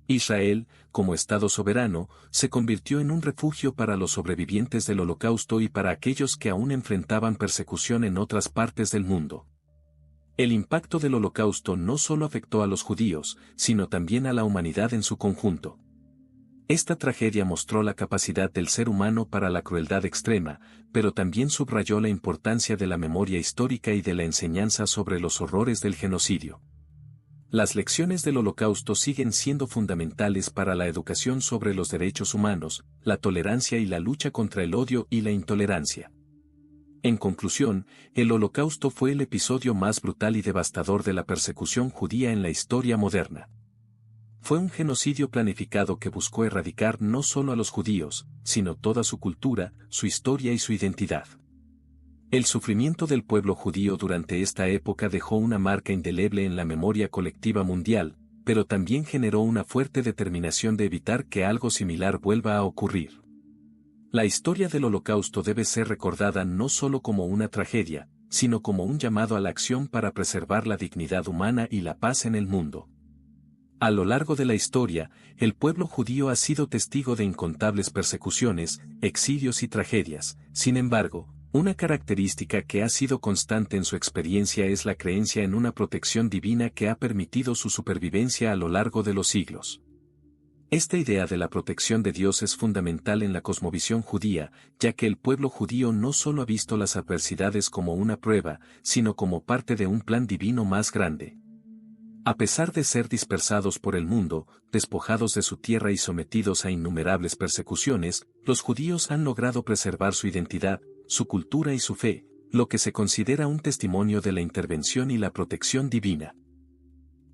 Israel, como Estado soberano, se convirtió en un refugio para los sobrevivientes del Holocausto y para aquellos que aún enfrentaban persecución en otras partes del mundo. El impacto del Holocausto no solo afectó a los judíos, sino también a la humanidad en su conjunto. Esta tragedia mostró la capacidad del ser humano para la crueldad extrema, pero también subrayó la importancia de la memoria histórica y de la enseñanza sobre los horrores del genocidio. Las lecciones del Holocausto siguen siendo fundamentales para la educación sobre los derechos humanos, la tolerancia y la lucha contra el odio y la intolerancia. En conclusión, el Holocausto fue el episodio más brutal y devastador de la persecución judía en la historia moderna. Fue un genocidio planificado que buscó erradicar no solo a los judíos, sino toda su cultura, su historia y su identidad. El sufrimiento del pueblo judío durante esta época dejó una marca indeleble en la memoria colectiva mundial, pero también generó una fuerte determinación de evitar que algo similar vuelva a ocurrir. La historia del Holocausto debe ser recordada no solo como una tragedia, sino como un llamado a la acción para preservar la dignidad humana y la paz en el mundo. A lo largo de la historia, el pueblo judío ha sido testigo de incontables persecuciones, exilios y tragedias. Sin embargo, una característica que ha sido constante en su experiencia es la creencia en una protección divina que ha permitido su supervivencia a lo largo de los siglos. Esta idea de la protección de Dios es fundamental en la cosmovisión judía, ya que el pueblo judío no solo ha visto las adversidades como una prueba, sino como parte de un plan divino más grande. A pesar de ser dispersados por el mundo, despojados de su tierra y sometidos a innumerables persecuciones, los judíos han logrado preservar su identidad, su cultura y su fe, lo que se considera un testimonio de la intervención y la protección divina.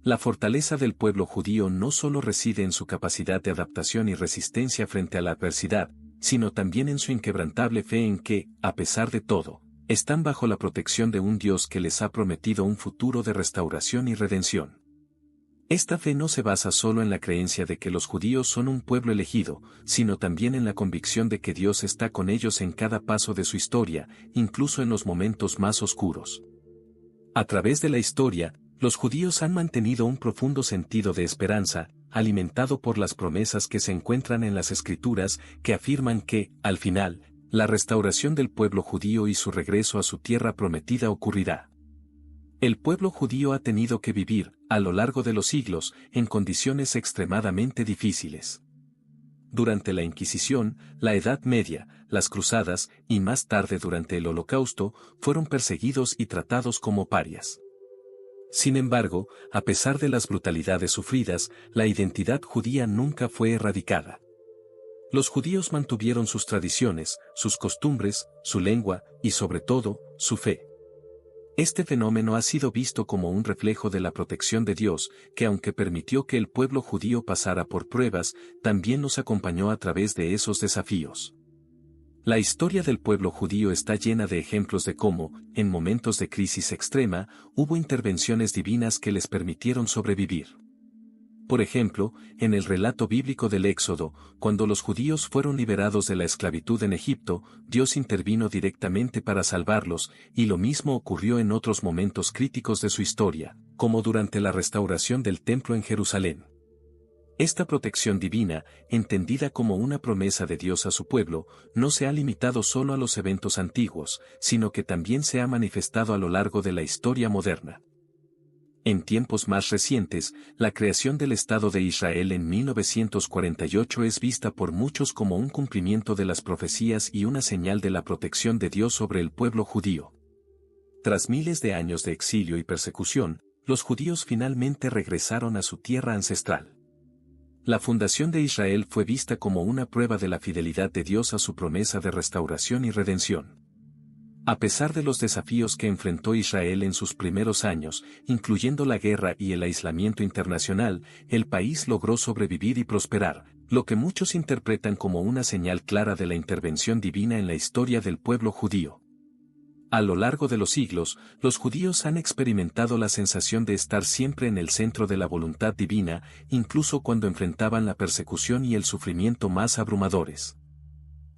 La fortaleza del pueblo judío no solo reside en su capacidad de adaptación y resistencia frente a la adversidad, sino también en su inquebrantable fe en que, a pesar de todo, están bajo la protección de un Dios que les ha prometido un futuro de restauración y redención. Esta fe no se basa solo en la creencia de que los judíos son un pueblo elegido, sino también en la convicción de que Dios está con ellos en cada paso de su historia, incluso en los momentos más oscuros. A través de la historia, los judíos han mantenido un profundo sentido de esperanza, alimentado por las promesas que se encuentran en las Escrituras, que afirman que, al final, la restauración del pueblo judío y su regreso a su tierra prometida ocurrirá. El pueblo judío ha tenido que vivir, a lo largo de los siglos, en condiciones extremadamente difíciles. Durante la Inquisición, la Edad Media, las Cruzadas, y más tarde durante el Holocausto, fueron perseguidos y tratados como parias. Sin embargo, a pesar de las brutalidades sufridas, la identidad judía nunca fue erradicada. Los judíos mantuvieron sus tradiciones, sus costumbres, su lengua, y sobre todo, su fe. Este fenómeno ha sido visto como un reflejo de la protección de Dios, que aunque permitió que el pueblo judío pasara por pruebas, también nos acompañó a través de esos desafíos. La historia del pueblo judío está llena de ejemplos de cómo, en momentos de crisis extrema, hubo intervenciones divinas que les permitieron sobrevivir. Por ejemplo, en el relato bíblico del Éxodo, cuando los judíos fueron liberados de la esclavitud en Egipto, Dios intervino directamente para salvarlos, y lo mismo ocurrió en otros momentos críticos de su historia, como durante la restauración del templo en Jerusalén. Esta protección divina, entendida como una promesa de Dios a su pueblo, no se ha limitado solo a los eventos antiguos, sino que también se ha manifestado a lo largo de la historia moderna. En tiempos más recientes, la creación del Estado de Israel en 1948 es vista por muchos como un cumplimiento de las profecías y una señal de la protección de Dios sobre el pueblo judío. Tras miles de años de exilio y persecución, los judíos finalmente regresaron a su tierra ancestral. La fundación de Israel fue vista como una prueba de la fidelidad de Dios a su promesa de restauración y redención. A pesar de los desafíos que enfrentó Israel en sus primeros años, incluyendo la guerra y el aislamiento internacional, el país logró sobrevivir y prosperar, lo que muchos interpretan como una señal clara de la intervención divina en la historia del pueblo judío. A lo largo de los siglos, los judíos han experimentado la sensación de estar siempre en el centro de la voluntad divina, incluso cuando enfrentaban la persecución y el sufrimiento más abrumadores.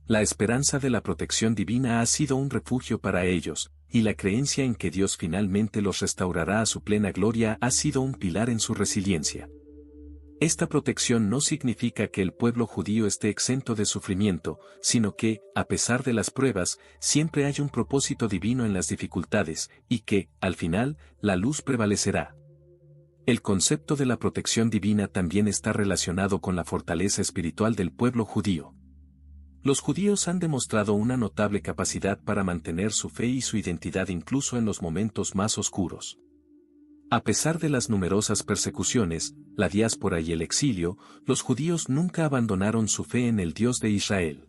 La esperanza de la protección divina ha sido un refugio para ellos, y la creencia en que Dios finalmente los restaurará a su plena gloria ha sido un pilar en su resiliencia. Esta protección no significa que el pueblo judío esté exento de sufrimiento, sino que, a pesar de las pruebas, siempre hay un propósito divino en las dificultades, y que, al final, la luz prevalecerá. El concepto de la protección divina también está relacionado con la fortaleza espiritual del pueblo judío. Los judíos han demostrado una notable capacidad para mantener su fe y su identidad incluso en los momentos más oscuros. A pesar de las numerosas persecuciones, la diáspora y el exilio, los judíos nunca abandonaron su fe en el Dios de Israel.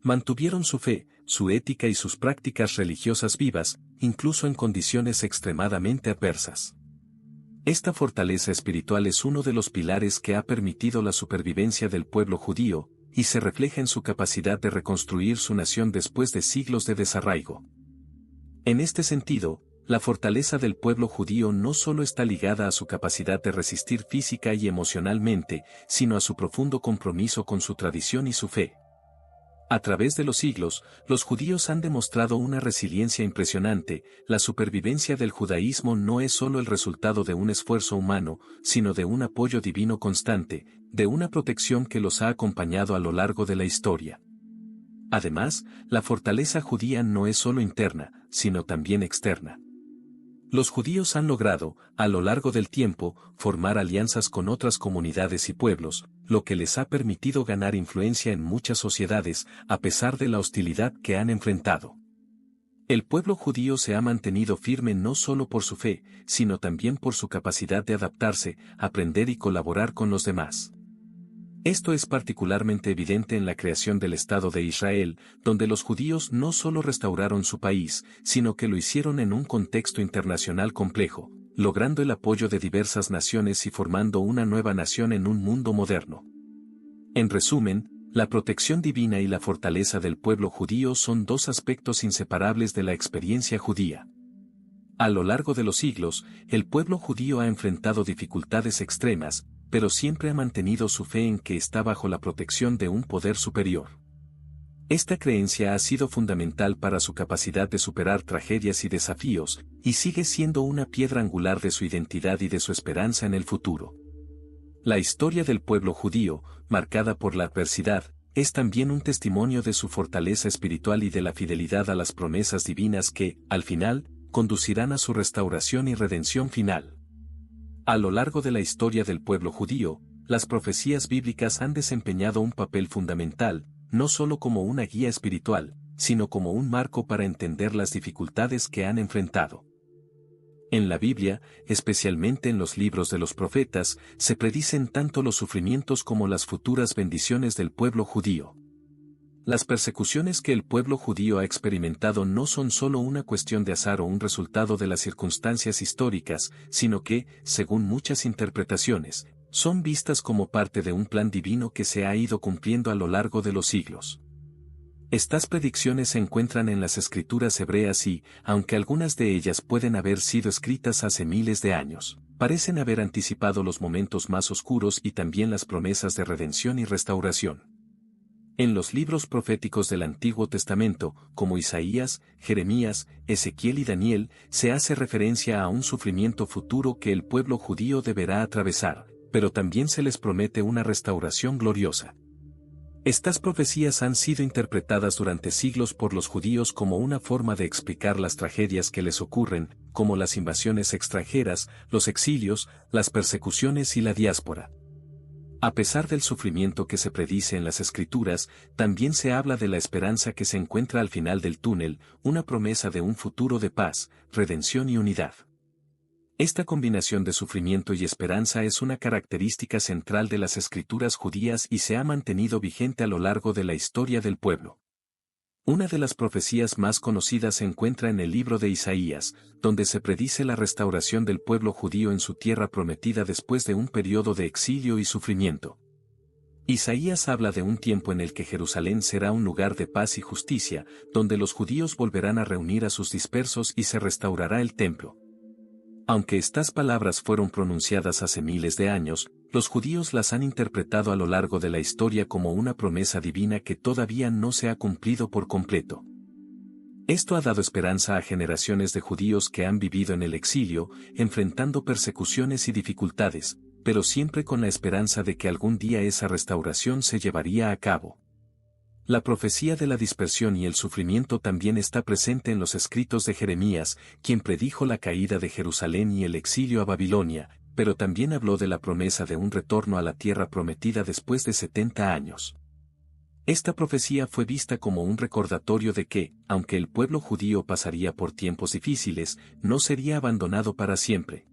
Mantuvieron su fe, su ética y sus prácticas religiosas vivas, incluso en condiciones extremadamente adversas. Esta fortaleza espiritual es uno de los pilares que ha permitido la supervivencia del pueblo judío, y se refleja en su capacidad de reconstruir su nación después de siglos de desarraigo. En este sentido, la fortaleza del pueblo judío no solo está ligada a su capacidad de resistir física y emocionalmente, sino a su profundo compromiso con su tradición y su fe. A través de los siglos, los judíos han demostrado una resiliencia impresionante. La supervivencia del judaísmo no es solo el resultado de un esfuerzo humano, sino de un apoyo divino constante, de una protección que los ha acompañado a lo largo de la historia. Además, la fortaleza judía no es solo interna, sino también externa. Los judíos han logrado, a lo largo del tiempo, formar alianzas con otras comunidades y pueblos, lo que les ha permitido ganar influencia en muchas sociedades, a pesar de la hostilidad que han enfrentado. El pueblo judío se ha mantenido firme no solo por su fe, sino también por su capacidad de adaptarse, aprender y colaborar con los demás. Esto es particularmente evidente en la creación del Estado de Israel, donde los judíos no solo restauraron su país, sino que lo hicieron en un contexto internacional complejo, logrando el apoyo de diversas naciones y formando una nueva nación en un mundo moderno. En resumen, la protección divina y la fortaleza del pueblo judío son dos aspectos inseparables de la experiencia judía. A lo largo de los siglos, el pueblo judío ha enfrentado dificultades extremas, pero siempre ha mantenido su fe en que está bajo la protección de un poder superior. Esta creencia ha sido fundamental para su capacidad de superar tragedias y desafíos, y sigue siendo una piedra angular de su identidad y de su esperanza en el futuro. La historia del pueblo judío, marcada por la adversidad, es también un testimonio de su fortaleza espiritual y de la fidelidad a las promesas divinas que, al final, conducirán a su restauración y redención final. A lo largo de la historia del pueblo judío, las profecías bíblicas han desempeñado un papel fundamental, no solo como una guía espiritual, sino como un marco para entender las dificultades que han enfrentado. En la Biblia, especialmente en los libros de los profetas, se predicen tanto los sufrimientos como las futuras bendiciones del pueblo judío. Las persecuciones que el pueblo judío ha experimentado no son solo una cuestión de azar o un resultado de las circunstancias históricas, sino que, según muchas interpretaciones, son vistas como parte de un plan divino que se ha ido cumpliendo a lo largo de los siglos. Estas predicciones se encuentran en las escrituras hebreas y, aunque algunas de ellas pueden haber sido escritas hace miles de años, parecen haber anticipado los momentos más oscuros y también las promesas de redención y restauración. En los libros proféticos del Antiguo Testamento, como Isaías, Jeremías, Ezequiel y Daniel, se hace referencia a un sufrimiento futuro que el pueblo judío deberá atravesar, pero también se les promete una restauración gloriosa. Estas profecías han sido interpretadas durante siglos por los judíos como una forma de explicar las tragedias que les ocurren, como las invasiones extranjeras, los exilios, las persecuciones y la diáspora. A pesar del sufrimiento que se predice en las Escrituras, también se habla de la esperanza que se encuentra al final del túnel, una promesa de un futuro de paz, redención y unidad. Esta combinación de sufrimiento y esperanza es una característica central de las escrituras judías y se ha mantenido vigente a lo largo de la historia del pueblo. Una de las profecías más conocidas se encuentra en el libro de Isaías, donde se predice la restauración del pueblo judío en su tierra prometida después de un periodo de exilio y sufrimiento. Isaías habla de un tiempo en el que Jerusalén será un lugar de paz y justicia, donde los judíos volverán a reunir a sus dispersos y se restaurará el templo. Aunque estas palabras fueron pronunciadas hace miles de años, los judíos las han interpretado a lo largo de la historia como una promesa divina que todavía no se ha cumplido por completo. Esto ha dado esperanza a generaciones de judíos que han vivido en el exilio, enfrentando persecuciones y dificultades, pero siempre con la esperanza de que algún día esa restauración se llevaría a cabo. La profecía de la dispersión y el sufrimiento también está presente en los escritos de Jeremías, quien predijo la caída de Jerusalén y el exilio a Babilonia, pero también habló de la promesa de un retorno a la tierra prometida después de 70 años. Esta profecía fue vista como un recordatorio de que, aunque el pueblo judío pasaría por tiempos difíciles, no sería abandonado para siempre.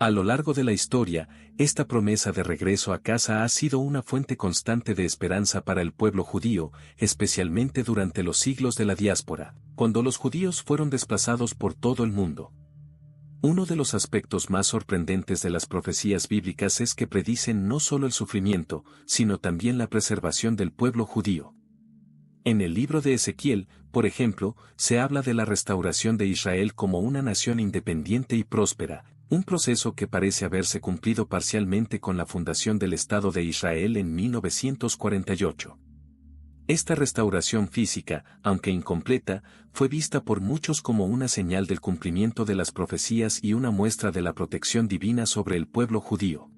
A lo largo de la historia, esta promesa de regreso a casa ha sido una fuente constante de esperanza para el pueblo judío, especialmente durante los siglos de la diáspora, cuando los judíos fueron desplazados por todo el mundo. Uno de los aspectos más sorprendentes de las profecías bíblicas es que predicen no solo el sufrimiento, sino también la preservación del pueblo judío. En el libro de Ezequiel, por ejemplo, se habla de la restauración de Israel como una nación independiente y próspera, un proceso que parece haberse cumplido parcialmente con la fundación del Estado de Israel en 1948. Esta restauración física, aunque incompleta, fue vista por muchos como una señal del cumplimiento de las profecías y una muestra de la protección divina sobre el pueblo judío.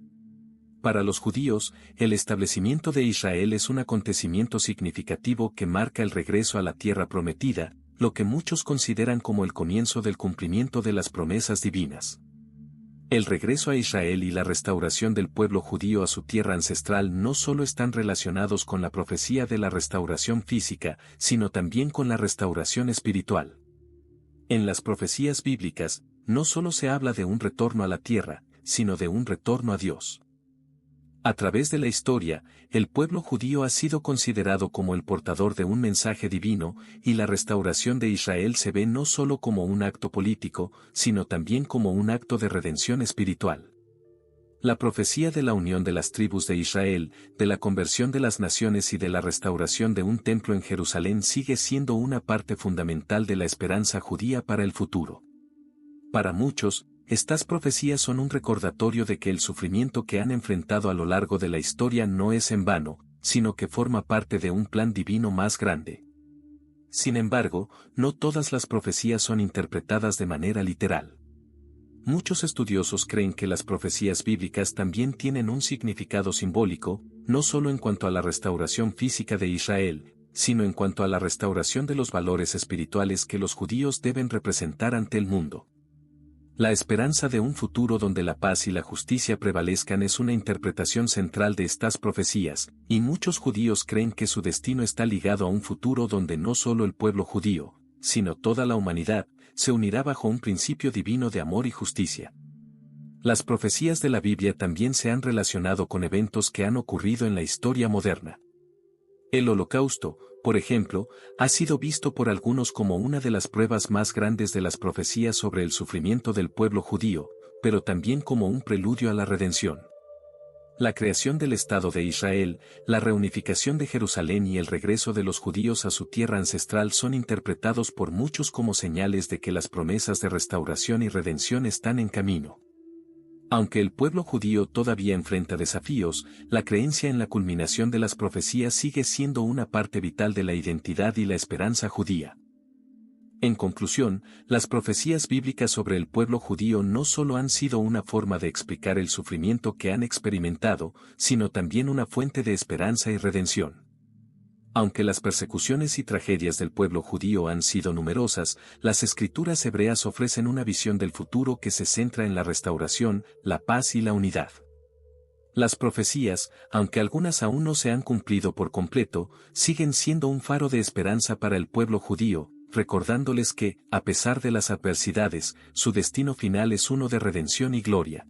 Para los judíos, el establecimiento de Israel es un acontecimiento significativo que marca el regreso a la tierra prometida, lo que muchos consideran como el comienzo del cumplimiento de las promesas divinas. El regreso a Israel y la restauración del pueblo judío a su tierra ancestral no solo están relacionados con la profecía de la restauración física, sino también con la restauración espiritual. En las profecías bíblicas, no solo se habla de un retorno a la tierra, sino de un retorno a Dios. A través de la historia, el pueblo judío ha sido considerado como el portador de un mensaje divino, y la restauración de Israel se ve no solo como un acto político, sino también como un acto de redención espiritual. La profecía de la unión de las tribus de Israel, de la conversión de las naciones y de la restauración de un templo en Jerusalén sigue siendo una parte fundamental de la esperanza judía para el futuro. Para muchos, estas profecías son un recordatorio de que el sufrimiento que han enfrentado a lo largo de la historia no es en vano, sino que forma parte de un plan divino más grande. Sin embargo, no todas las profecías son interpretadas de manera literal. Muchos estudiosos creen que las profecías bíblicas también tienen un significado simbólico, no solo en cuanto a la restauración física de Israel, sino en cuanto a la restauración de los valores espirituales que los judíos deben representar ante el mundo. La esperanza de un futuro donde la paz y la justicia prevalezcan es una interpretación central de estas profecías, y muchos judíos creen que su destino está ligado a un futuro donde no solo el pueblo judío, sino toda la humanidad, se unirá bajo un principio divino de amor y justicia. Las profecías de la Biblia también se han relacionado con eventos que han ocurrido en la historia moderna. El Holocausto, por ejemplo, ha sido visto por algunos como una de las pruebas más grandes de las profecías sobre el sufrimiento del pueblo judío, pero también como un preludio a la redención. La creación del Estado de Israel, la reunificación de Jerusalén y el regreso de los judíos a su tierra ancestral son interpretados por muchos como señales de que las promesas de restauración y redención están en camino. Aunque el pueblo judío todavía enfrenta desafíos, la creencia en la culminación de las profecías sigue siendo una parte vital de la identidad y la esperanza judía. En conclusión, las profecías bíblicas sobre el pueblo judío no solo han sido una forma de explicar el sufrimiento que han experimentado, sino también una fuente de esperanza y redención. Aunque las persecuciones y tragedias del pueblo judío han sido numerosas, las escrituras hebreas ofrecen una visión del futuro que se centra en la restauración, la paz y la unidad. Las profecías, aunque algunas aún no se han cumplido por completo, siguen siendo un faro de esperanza para el pueblo judío, recordándoles que, a pesar de las adversidades, su destino final es uno de redención y gloria.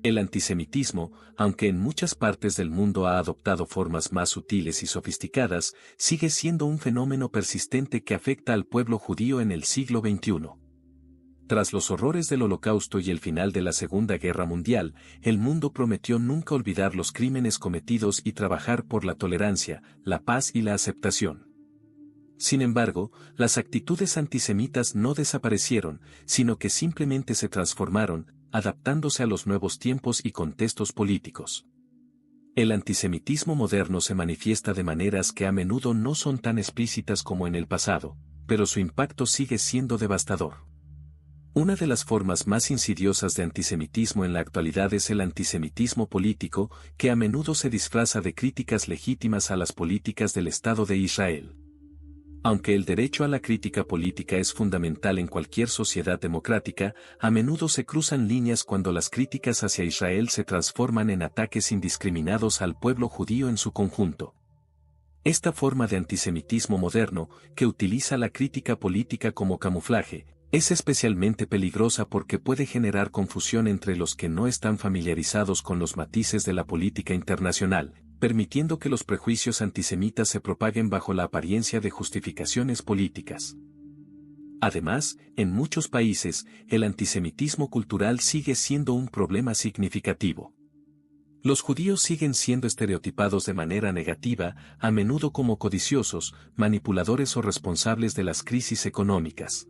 El antisemitismo, aunque en muchas partes del mundo ha adoptado formas más sutiles y sofisticadas, sigue siendo un fenómeno persistente que afecta al pueblo judío en el siglo XXI. Tras los horrores del Holocausto y el final de la Segunda Guerra Mundial, el mundo prometió nunca olvidar los crímenes cometidos y trabajar por la tolerancia, la paz y la aceptación. Sin embargo, las actitudes antisemitas no desaparecieron, sino que simplemente se transformaron, adaptándose a los nuevos tiempos y contextos políticos. El antisemitismo moderno se manifiesta de maneras que a menudo no son tan explícitas como en el pasado, pero su impacto sigue siendo devastador. Una de las formas más insidiosas de antisemitismo en la actualidad es el antisemitismo político, que a menudo se disfraza de críticas legítimas a las políticas del Estado de Israel. Aunque el derecho a la crítica política es fundamental en cualquier sociedad democrática, a menudo se cruzan líneas cuando las críticas hacia Israel se transforman en ataques indiscriminados al pueblo judío en su conjunto. Esta forma de antisemitismo moderno, que utiliza la crítica política como camuflaje, es especialmente peligrosa porque puede generar confusión entre los que no están familiarizados con los matices de la política internacional, permitiendo que los prejuicios antisemitas se propaguen bajo la apariencia de justificaciones políticas. Además, en muchos países, el antisemitismo cultural sigue siendo un problema significativo. Los judíos siguen siendo estereotipados de manera negativa, a menudo como codiciosos, manipuladores o responsables de las crisis económicas.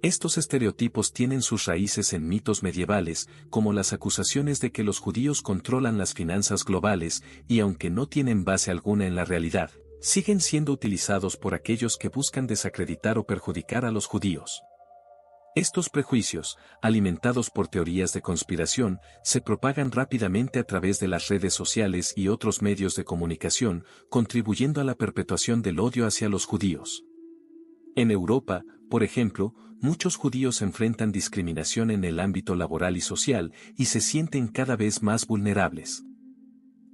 Estos estereotipos tienen sus raíces en mitos medievales, como las acusaciones de que los judíos controlan las finanzas globales, y aunque no tienen base alguna en la realidad, siguen siendo utilizados por aquellos que buscan desacreditar o perjudicar a los judíos. Estos prejuicios, alimentados por teorías de conspiración, se propagan rápidamente a través de las redes sociales y otros medios de comunicación, contribuyendo a la perpetuación del odio hacia los judíos. En Europa, por ejemplo, muchos judíos enfrentan discriminación en el ámbito laboral y social, y se sienten cada vez más vulnerables.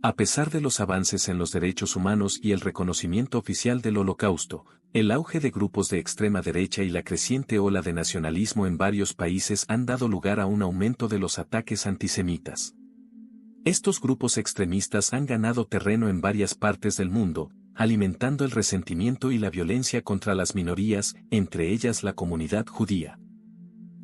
A pesar de los avances en los derechos humanos y el reconocimiento oficial del Holocausto, el auge de grupos de extrema derecha y la creciente ola de nacionalismo en varios países han dado lugar a un aumento de los ataques antisemitas. Estos grupos extremistas han ganado terreno en varias partes del mundo, alimentando el resentimiento y la violencia contra las minorías, entre ellas la comunidad judía.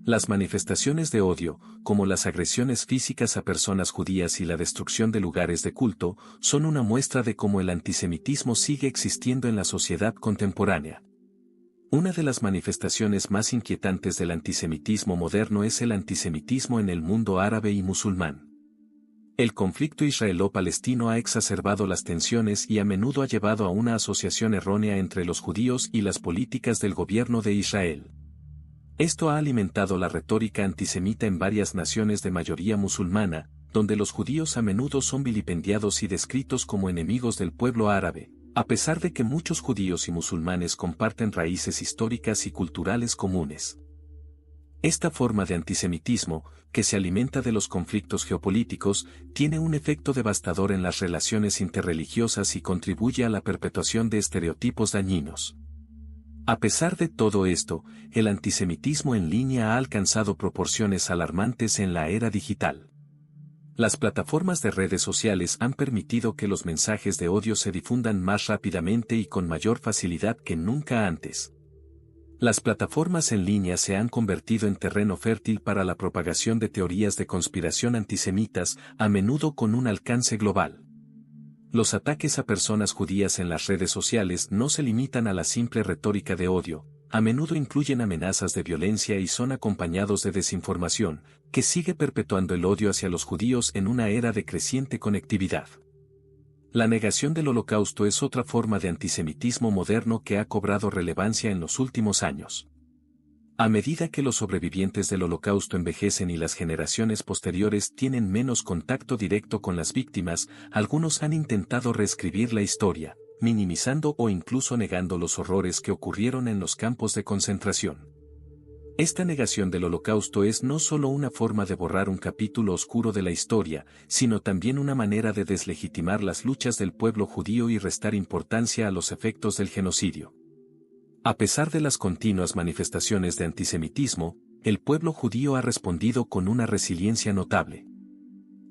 Las manifestaciones de odio, como las agresiones físicas a personas judías y la destrucción de lugares de culto, son una muestra de cómo el antisemitismo sigue existiendo en la sociedad contemporánea. Una de las manifestaciones más inquietantes del antisemitismo moderno es el antisemitismo en el mundo árabe y musulmán. El conflicto israelo-palestino ha exacerbado las tensiones y a menudo ha llevado a una asociación errónea entre los judíos y las políticas del gobierno de Israel. Esto ha alimentado la retórica antisemita en varias naciones de mayoría musulmana, donde los judíos a menudo son vilipendiados y descritos como enemigos del pueblo árabe, a pesar de que muchos judíos y musulmanes comparten raíces históricas y culturales comunes. Esta forma de antisemitismo, que se alimenta de los conflictos geopolíticos, tiene un efecto devastador en las relaciones interreligiosas y contribuye a la perpetuación de estereotipos dañinos. A pesar de todo esto, el antisemitismo en línea ha alcanzado proporciones alarmantes en la era digital. Las plataformas de redes sociales han permitido que los mensajes de odio se difundan más rápidamente y con mayor facilidad que nunca antes. Las plataformas en línea se han convertido en terreno fértil para la propagación de teorías de conspiración antisemitas, a menudo con un alcance global. Los ataques a personas judías en las redes sociales no se limitan a la simple retórica de odio, a menudo incluyen amenazas de violencia y son acompañados de desinformación, que sigue perpetuando el odio hacia los judíos en una era de creciente conectividad. La negación del Holocausto es otra forma de antisemitismo moderno que ha cobrado relevancia en los últimos años. A medida que los sobrevivientes del Holocausto envejecen y las generaciones posteriores tienen menos contacto directo con las víctimas, algunos han intentado reescribir la historia, minimizando o incluso negando los horrores que ocurrieron en los campos de concentración. Esta negación del Holocausto es no solo una forma de borrar un capítulo oscuro de la historia, sino también una manera de deslegitimar las luchas del pueblo judío y restar importancia a los efectos del genocidio. A pesar de las continuas manifestaciones de antisemitismo, el pueblo judío ha respondido con una resiliencia notable.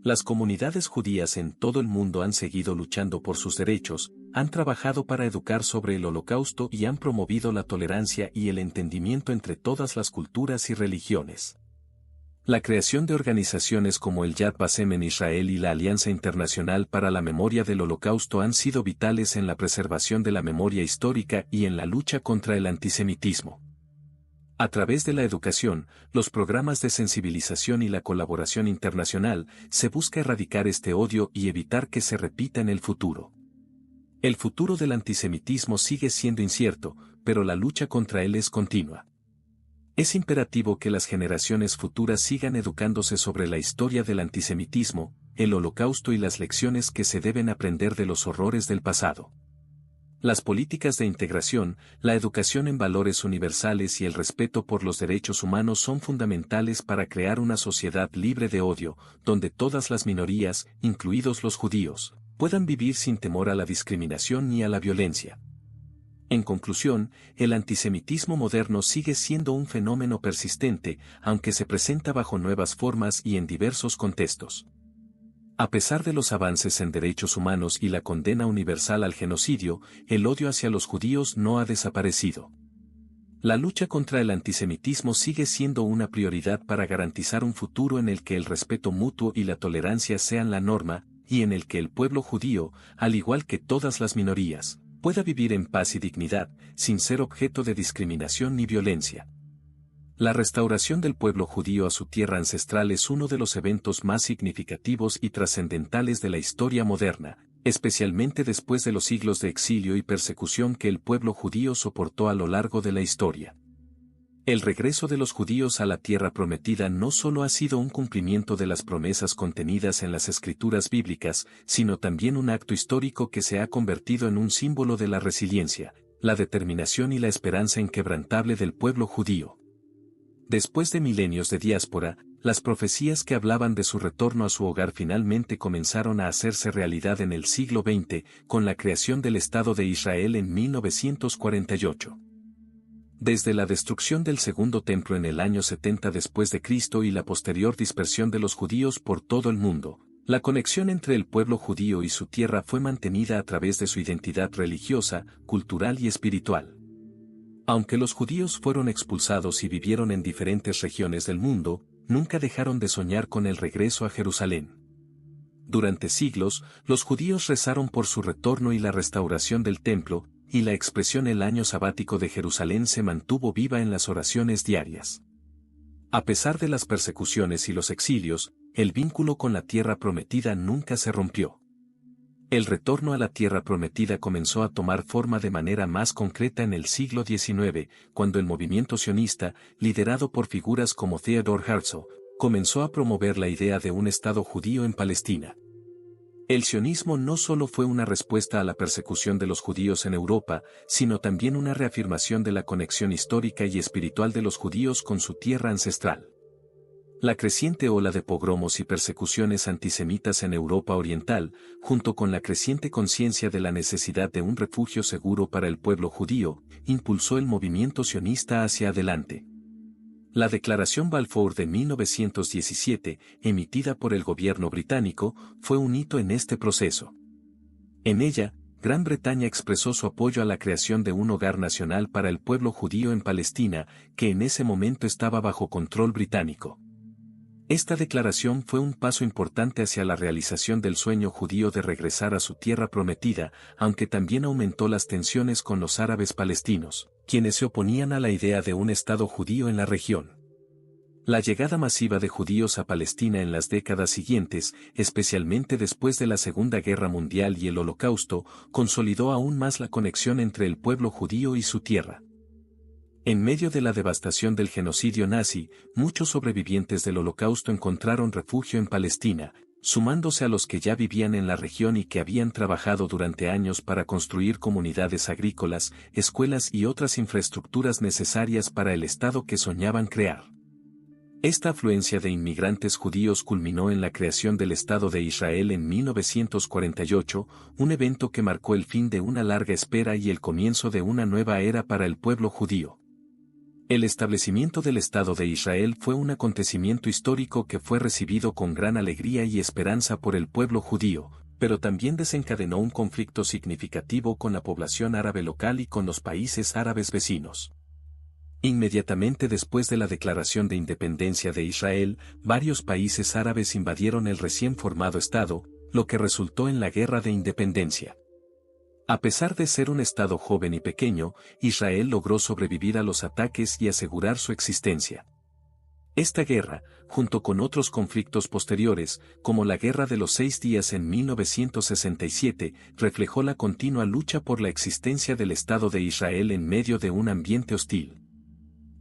Las comunidades judías en todo el mundo han seguido luchando por sus derechos, han trabajado para educar sobre el Holocausto y han promovido la tolerancia y el entendimiento entre todas las culturas y religiones. La creación de organizaciones como el Yad Vashem en Israel y la Alianza Internacional para la Memoria del Holocausto han sido vitales en la preservación de la memoria histórica y en la lucha contra el antisemitismo. A través de la educación, los programas de sensibilización y la colaboración internacional, se busca erradicar este odio y evitar que se repita en el futuro. El futuro del antisemitismo sigue siendo incierto, pero la lucha contra él es continua. Es imperativo que las generaciones futuras sigan educándose sobre la historia del antisemitismo, el Holocausto y las lecciones que se deben aprender de los horrores del pasado. Las políticas de integración, la educación en valores universales y el respeto por los derechos humanos son fundamentales para crear una sociedad libre de odio, donde todas las minorías, incluidos los judíos, puedan vivir sin temor a la discriminación ni a la violencia. En conclusión, el antisemitismo moderno sigue siendo un fenómeno persistente, aunque se presenta bajo nuevas formas y en diversos contextos. A pesar de los avances en derechos humanos y la condena universal al genocidio, el odio hacia los judíos no ha desaparecido. La lucha contra el antisemitismo sigue siendo una prioridad para garantizar un futuro en el que el respeto mutuo y la tolerancia sean la norma, y en el que el pueblo judío, al igual que todas las minorías, pueda vivir en paz y dignidad, sin ser objeto de discriminación ni violencia. La restauración del pueblo judío a su tierra ancestral es uno de los eventos más significativos y trascendentales de la historia moderna, especialmente después de los siglos de exilio y persecución que el pueblo judío soportó a lo largo de la historia. El regreso de los judíos a la tierra prometida no solo ha sido un cumplimiento de las promesas contenidas en las escrituras bíblicas, sino también un acto histórico que se ha convertido en un símbolo de la resiliencia, la determinación y la esperanza inquebrantable del pueblo judío. Después de milenios de diáspora, las profecías que hablaban de su retorno a su hogar finalmente comenzaron a hacerse realidad en el siglo XX, con la creación del Estado de Israel en 1948. Desde la destrucción del Segundo Templo en el año 70 después de Cristo y la posterior dispersión de los judíos por todo el mundo, la conexión entre el pueblo judío y su tierra fue mantenida a través de su identidad religiosa, cultural y espiritual. Aunque los judíos fueron expulsados y vivieron en diferentes regiones del mundo, nunca dejaron de soñar con el regreso a Jerusalén. Durante siglos, los judíos rezaron por su retorno y la restauración del templo, y la expresión el año sabático de Jerusalén se mantuvo viva en las oraciones diarias. A pesar de las persecuciones y los exilios, el vínculo con la tierra prometida nunca se rompió. El retorno a la tierra prometida comenzó a tomar forma de manera más concreta en el siglo XIX, cuando el movimiento sionista, liderado por figuras como Theodor Herzl, comenzó a promover la idea de un Estado judío en Palestina. El sionismo no solo fue una respuesta a la persecución de los judíos en Europa, sino también una reafirmación de la conexión histórica y espiritual de los judíos con su tierra ancestral. La creciente ola de pogromos y persecuciones antisemitas en Europa Oriental, junto con la creciente conciencia de la necesidad de un refugio seguro para el pueblo judío, impulsó el movimiento sionista hacia adelante. La Declaración Balfour de 1917, emitida por el gobierno británico, fue un hito en este proceso. En ella, Gran Bretaña expresó su apoyo a la creación de un hogar nacional para el pueblo judío en Palestina, que en ese momento estaba bajo control británico. Esta declaración fue un paso importante hacia la realización del sueño judío de regresar a su tierra prometida, aunque también aumentó las tensiones con los árabes palestinos, quienes se oponían a la idea de un Estado judío en la región. La llegada masiva de judíos a Palestina en las décadas siguientes, especialmente después de la Segunda Guerra Mundial y el Holocausto, consolidó aún más la conexión entre el pueblo judío y su tierra. En medio de la devastación del genocidio nazi, muchos sobrevivientes del Holocausto encontraron refugio en Palestina, sumándose a los que ya vivían en la región y que habían trabajado durante años para construir comunidades agrícolas, escuelas y otras infraestructuras necesarias para el Estado que soñaban crear. Esta afluencia de inmigrantes judíos culminó en la creación del Estado de Israel en 1948, un evento que marcó el fin de una larga espera y el comienzo de una nueva era para el pueblo judío. El establecimiento del Estado de Israel fue un acontecimiento histórico que fue recibido con gran alegría y esperanza por el pueblo judío, pero también desencadenó un conflicto significativo con la población árabe local y con los países árabes vecinos. Inmediatamente después de la declaración de independencia de Israel, varios países árabes invadieron el recién formado Estado, lo que resultó en la Guerra de Independencia. A pesar de ser un Estado joven y pequeño, Israel logró sobrevivir a los ataques y asegurar su existencia. Esta guerra, junto con otros conflictos posteriores, como la Guerra de los 6 Días en 1967, reflejó la continua lucha por la existencia del Estado de Israel en medio de un ambiente hostil.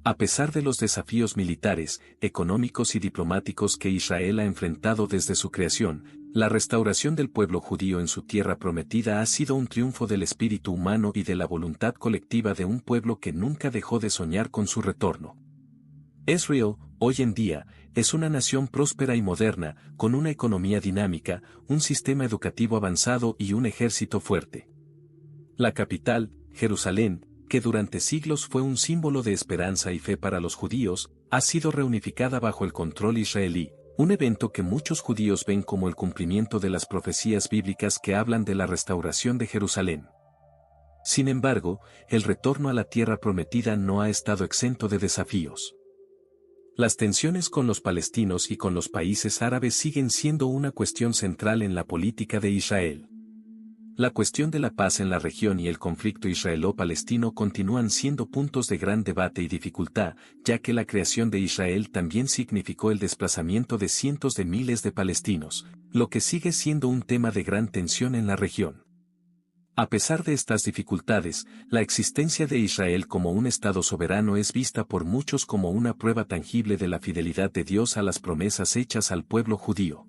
A pesar de los desafíos militares, económicos y diplomáticos que Israel ha enfrentado desde su creación, la restauración del pueblo judío en su tierra prometida ha sido un triunfo del espíritu humano y de la voluntad colectiva de un pueblo que nunca dejó de soñar con su retorno. Israel, hoy en día, es una nación próspera y moderna, con una economía dinámica, un sistema educativo avanzado y un ejército fuerte. La capital, Jerusalén, que durante siglos fue un símbolo de esperanza y fe para los judíos, ha sido reunificada bajo el control israelí, un evento que muchos judíos ven como el cumplimiento de las profecías bíblicas que hablan de la restauración de Jerusalén. Sin embargo, el retorno a la tierra prometida no ha estado exento de desafíos. Las tensiones con los palestinos y con los países árabes siguen siendo una cuestión central en la política de Israel. La cuestión de la paz en la región y el conflicto israelo-palestino continúan siendo puntos de gran debate y dificultad, ya que la creación de Israel también significó el desplazamiento de cientos de miles de palestinos, lo que sigue siendo un tema de gran tensión en la región. A pesar de estas dificultades, la existencia de Israel como un Estado soberano es vista por muchos como una prueba tangible de la fidelidad de Dios a las promesas hechas al pueblo judío.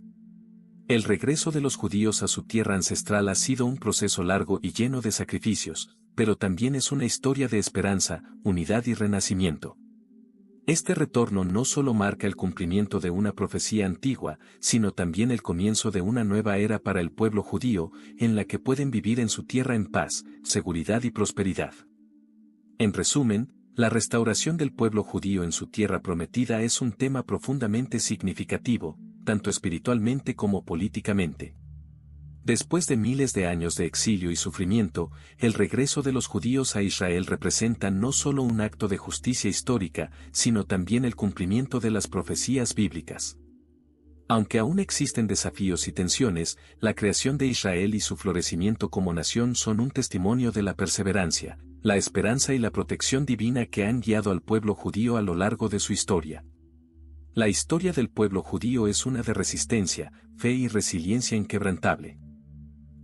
El regreso de los judíos a su tierra ancestral ha sido un proceso largo y lleno de sacrificios, pero también es una historia de esperanza, unidad y renacimiento. Este retorno no solo marca el cumplimiento de una profecía antigua, sino también el comienzo de una nueva era para el pueblo judío, en la que pueden vivir en su tierra en paz, seguridad y prosperidad. En resumen, la restauración del pueblo judío en su tierra prometida es un tema profundamente significativo, tanto espiritualmente como políticamente. Después de miles de años de exilio y sufrimiento, el regreso de los judíos a Israel representa no solo un acto de justicia histórica, sino también el cumplimiento de las profecías bíblicas. Aunque aún existen desafíos y tensiones, la creación de Israel y su florecimiento como nación son un testimonio de la perseverancia, la esperanza y la protección divina que han guiado al pueblo judío a lo largo de su historia. La historia del pueblo judío es una de resistencia, fe y resiliencia inquebrantable.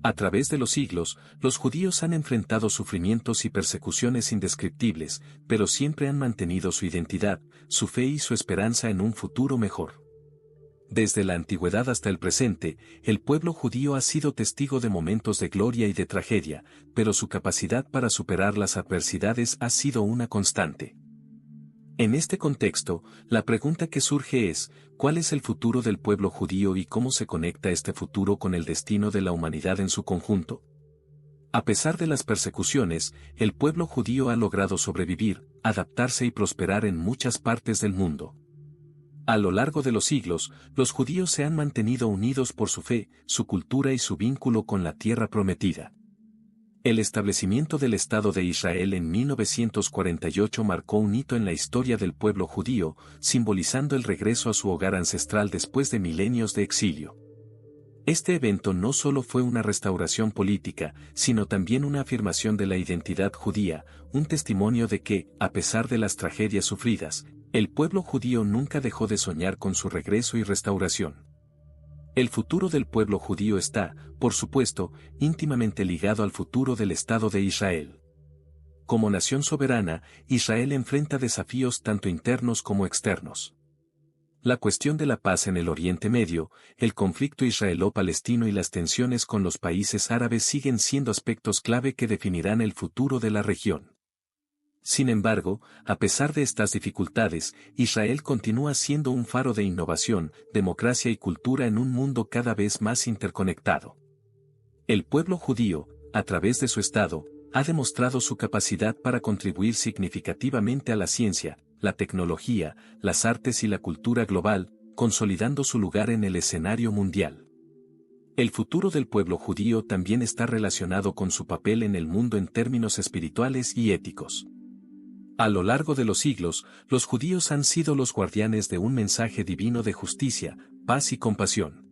A través de los siglos, los judíos han enfrentado sufrimientos y persecuciones indescriptibles, pero siempre han mantenido su identidad, su fe y su esperanza en un futuro mejor. Desde la antigüedad hasta el presente, el pueblo judío ha sido testigo de momentos de gloria y de tragedia, pero su capacidad para superar las adversidades ha sido una constante. En este contexto, la pregunta que surge es, ¿cuál es el futuro del pueblo judío y cómo se conecta este futuro con el destino de la humanidad en su conjunto? A pesar de las persecuciones, el pueblo judío ha logrado sobrevivir, adaptarse y prosperar en muchas partes del mundo. A lo largo de los siglos, los judíos se han mantenido unidos por su fe, su cultura y su vínculo con la tierra prometida. El establecimiento del Estado de Israel en 1948 marcó un hito en la historia del pueblo judío, simbolizando el regreso a su hogar ancestral después de milenios de exilio. Este evento no solo fue una restauración política, sino también una afirmación de la identidad judía, un testimonio de que, a pesar de las tragedias sufridas, el pueblo judío nunca dejó de soñar con su regreso y restauración. El futuro del pueblo judío está, por supuesto, íntimamente ligado al futuro del Estado de Israel. Como nación soberana, Israel enfrenta desafíos tanto internos como externos. La cuestión de la paz en el Oriente Medio, el conflicto israelo-palestino y las tensiones con los países árabes siguen siendo aspectos clave que definirán el futuro de la región. Sin embargo, a pesar de estas dificultades, Israel continúa siendo un faro de innovación, democracia y cultura en un mundo cada vez más interconectado. El pueblo judío, a través de su Estado, ha demostrado su capacidad para contribuir significativamente a la ciencia, la tecnología, las artes y la cultura global, consolidando su lugar en el escenario mundial. El futuro del pueblo judío también está relacionado con su papel en el mundo en términos espirituales y éticos. A lo largo de los siglos, los judíos han sido los guardianes de un mensaje divino de justicia, paz y compasión.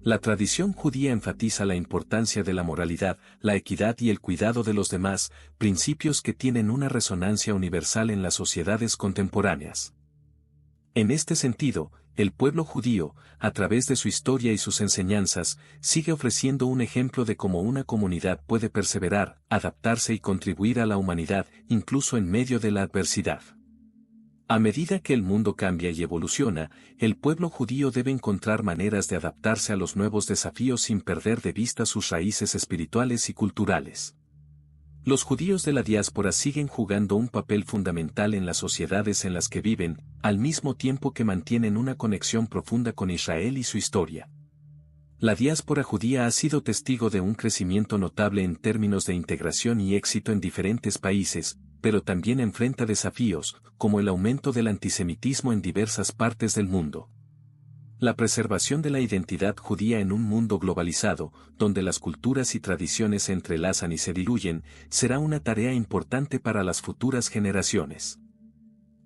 La tradición judía enfatiza la importancia de la moralidad, la equidad y el cuidado de los demás, principios que tienen una resonancia universal en las sociedades contemporáneas. En este sentido, el pueblo judío, a través de su historia y sus enseñanzas, sigue ofreciendo un ejemplo de cómo una comunidad puede perseverar, adaptarse y contribuir a la humanidad, incluso en medio de la adversidad. A medida que el mundo cambia y evoluciona, el pueblo judío debe encontrar maneras de adaptarse a los nuevos desafíos sin perder de vista sus raíces espirituales y culturales. Los judíos de la diáspora siguen jugando un papel fundamental en las sociedades en las que viven, al mismo tiempo que mantienen una conexión profunda con Israel y su historia. La diáspora judía ha sido testigo de un crecimiento notable en términos de integración y éxito en diferentes países, pero también enfrenta desafíos, como el aumento del antisemitismo en diversas partes del mundo. La preservación de la identidad judía en un mundo globalizado, donde las culturas y tradiciones se entrelazan y se diluyen, será una tarea importante para las futuras generaciones.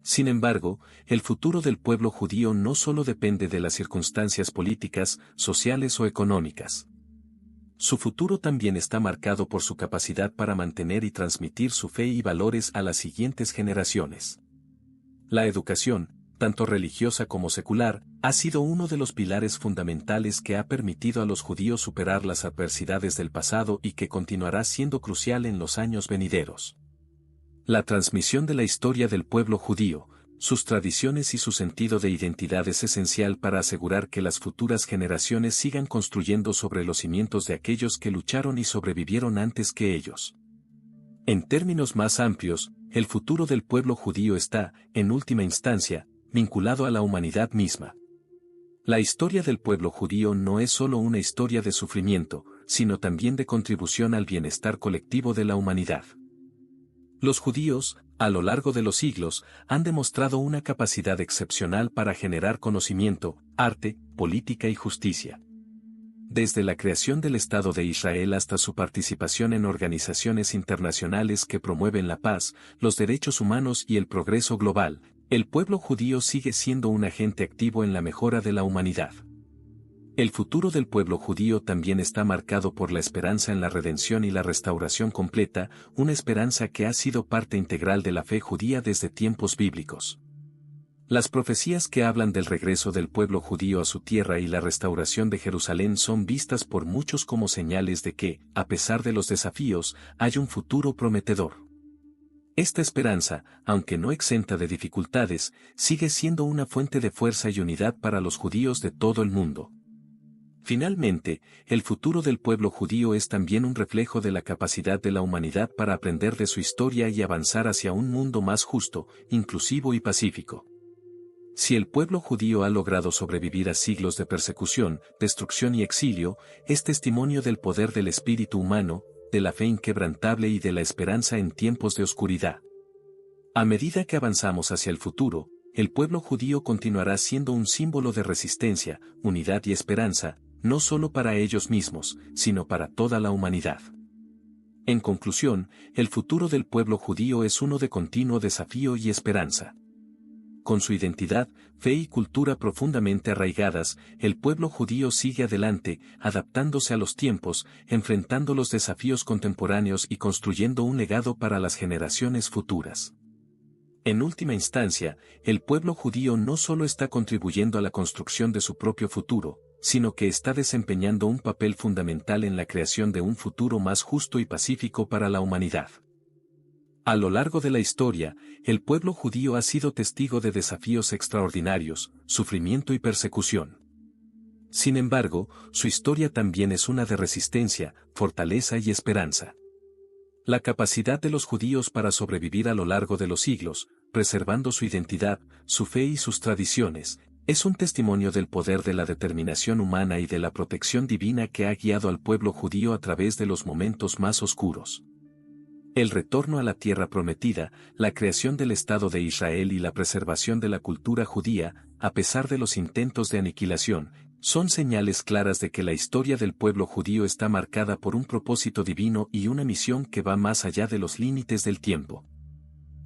Sin embargo, el futuro del pueblo judío no solo depende de las circunstancias políticas, sociales o económicas. Su futuro también está marcado por su capacidad para mantener y transmitir su fe y valores a las siguientes generaciones. La educación, tanto religiosa como secular, ha sido uno de los pilares fundamentales que ha permitido a los judíos superar las adversidades del pasado y que continuará siendo crucial en los años venideros. La transmisión de la historia del pueblo judío, sus tradiciones y su sentido de identidad es esencial para asegurar que las futuras generaciones sigan construyendo sobre los cimientos de aquellos que lucharon y sobrevivieron antes que ellos. En términos más amplios, el futuro del pueblo judío está, en última instancia, vinculado a la humanidad misma. La historia del pueblo judío no es solo una historia de sufrimiento, sino también de contribución al bienestar colectivo de la humanidad. Los judíos, a lo largo de los siglos, han demostrado una capacidad excepcional para generar conocimiento, arte, política y justicia. Desde la creación del Estado de Israel hasta su participación en organizaciones internacionales que promueven la paz, los derechos humanos y el progreso global, el pueblo judío sigue siendo un agente activo en la mejora de la humanidad. El futuro del pueblo judío también está marcado por la esperanza en la redención y la restauración completa, una esperanza que ha sido parte integral de la fe judía desde tiempos bíblicos. Las profecías que hablan del regreso del pueblo judío a su tierra y la restauración de Jerusalén son vistas por muchos como señales de que, a pesar de los desafíos, hay un futuro prometedor. Esta esperanza, aunque no exenta de dificultades, sigue siendo una fuente de fuerza y unidad para los judíos de todo el mundo. Finalmente, el futuro del pueblo judío es también un reflejo de la capacidad de la humanidad para aprender de su historia y avanzar hacia un mundo más justo, inclusivo y pacífico. Si el pueblo judío ha logrado sobrevivir a siglos de persecución, destrucción y exilio, es testimonio del poder del espíritu humano, de la fe inquebrantable y de la esperanza en tiempos de oscuridad. A medida que avanzamos hacia el futuro, el pueblo judío continuará siendo un símbolo de resistencia, unidad y esperanza, no solo para ellos mismos, sino para toda la humanidad. En conclusión, el futuro del pueblo judío es uno de continuo desafío y esperanza. Con su identidad, fe y cultura profundamente arraigadas, el pueblo judío sigue adelante, adaptándose a los tiempos, enfrentando los desafíos contemporáneos y construyendo un legado para las generaciones futuras. En última instancia, el pueblo judío no solo está contribuyendo a la construcción de su propio futuro, sino que está desempeñando un papel fundamental en la creación de un futuro más justo y pacífico para la humanidad. A lo largo de la historia, el pueblo judío ha sido testigo de desafíos extraordinarios, sufrimiento y persecución. Sin embargo, su historia también es una de resistencia, fortaleza y esperanza. La capacidad de los judíos para sobrevivir a lo largo de los siglos, preservando su identidad, su fe y sus tradiciones, es un testimonio del poder de la determinación humana y de la protección divina que ha guiado al pueblo judío a través de los momentos más oscuros. El retorno a la tierra prometida, la creación del Estado de Israel y la preservación de la cultura judía, a pesar de los intentos de aniquilación, son señales claras de que la historia del pueblo judío está marcada por un propósito divino y una misión que va más allá de los límites del tiempo.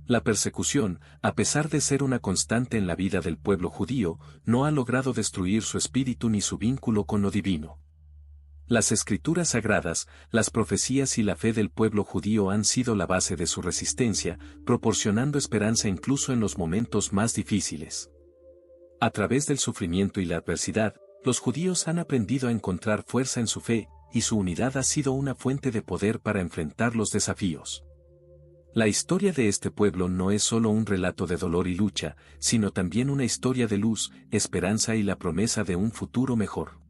La persecución, a pesar de ser una constante en la vida del pueblo judío, no ha logrado destruir su espíritu ni su vínculo con lo divino. Las escrituras sagradas, las profecías y la fe del pueblo judío han sido la base de su resistencia, proporcionando esperanza incluso en los momentos más difíciles. A través del sufrimiento y la adversidad, los judíos han aprendido a encontrar fuerza en su fe, y su unidad ha sido una fuente de poder para enfrentar los desafíos. La historia de este pueblo no es solo un relato de dolor y lucha, sino también una historia de luz, esperanza y la promesa de un futuro mejor.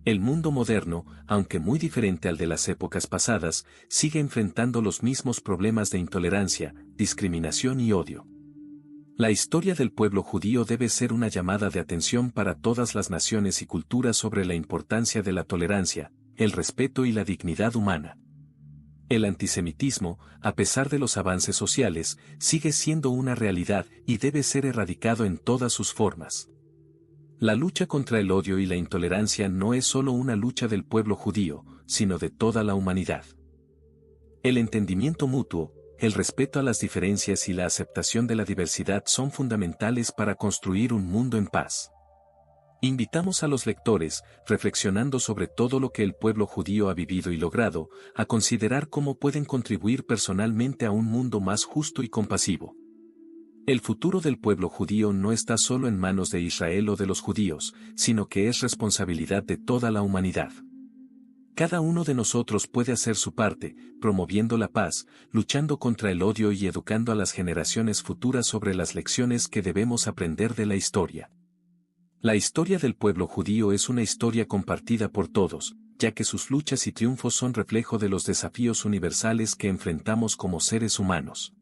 El mundo moderno, aunque muy diferente al de las épocas pasadas, sigue enfrentando los mismos problemas de intolerancia, discriminación y odio. La historia del pueblo judío debe ser una llamada de atención para todas las naciones y culturas sobre la importancia de la tolerancia, el respeto y la dignidad humana. El antisemitismo, a pesar de los avances sociales, sigue siendo una realidad y debe ser erradicado en todas sus formas. La lucha contra el odio y la intolerancia no es solo una lucha del pueblo judío, sino de toda la humanidad. El entendimiento mutuo, el respeto a las diferencias y la aceptación de la diversidad son fundamentales para construir un mundo en paz. Invitamos a los lectores, reflexionando sobre todo lo que el pueblo judío ha vivido y logrado, a considerar cómo pueden contribuir personalmente a un mundo más justo y compasivo. El futuro del pueblo judío no está solo en manos de Israel o de los judíos, sino que es responsabilidad de toda la humanidad. Cada uno de nosotros puede hacer su parte, promoviendo la paz, luchando contra el odio y educando a las generaciones futuras sobre las lecciones que debemos aprender de la historia. La historia del pueblo judío es una historia compartida por todos, ya que sus luchas y triunfos son reflejo de los desafíos universales que enfrentamos como seres humanos.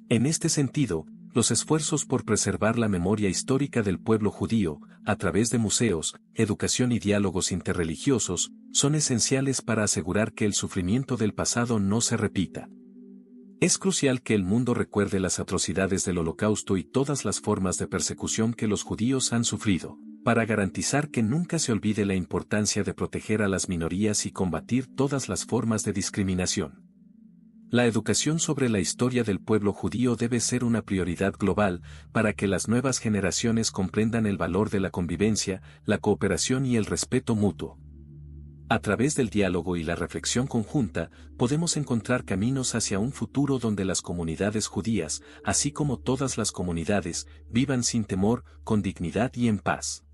En este sentido, los esfuerzos por preservar la memoria histórica del pueblo judío, a través de museos, educación y diálogos interreligiosos, son esenciales para asegurar que el sufrimiento del pasado no se repita. Es crucial que el mundo recuerde las atrocidades del Holocausto y todas las formas de persecución que los judíos han sufrido, para garantizar que nunca se olvide la importancia de proteger a las minorías y combatir todas las formas de discriminación. La educación sobre la historia del pueblo judío debe ser una prioridad global, para que las nuevas generaciones comprendan el valor de la convivencia, la cooperación y el respeto mutuo. A través del diálogo y la reflexión conjunta, podemos encontrar caminos hacia un futuro donde las comunidades judías, así como todas las comunidades, vivan sin temor, con dignidad y en paz.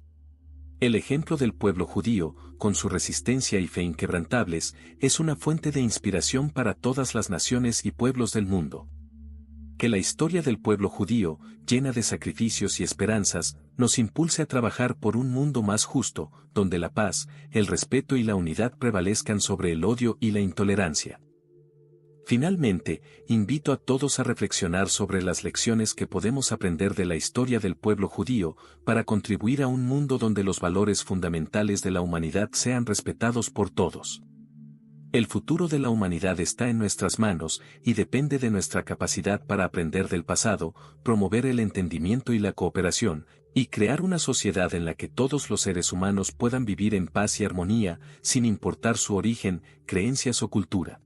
El ejemplo del pueblo judío, con su resistencia y fe inquebrantables, es una fuente de inspiración para todas las naciones y pueblos del mundo. Que la historia del pueblo judío, llena de sacrificios y esperanzas, nos impulse a trabajar por un mundo más justo, donde la paz, el respeto y la unidad prevalezcan sobre el odio y la intolerancia. Finalmente, invito a todos a reflexionar sobre las lecciones que podemos aprender de la historia del pueblo judío, para contribuir a un mundo donde los valores fundamentales de la humanidad sean respetados por todos. El futuro de la humanidad está en nuestras manos, y depende de nuestra capacidad para aprender del pasado, promover el entendimiento y la cooperación, y crear una sociedad en la que todos los seres humanos puedan vivir en paz y armonía, sin importar su origen, creencias o cultura.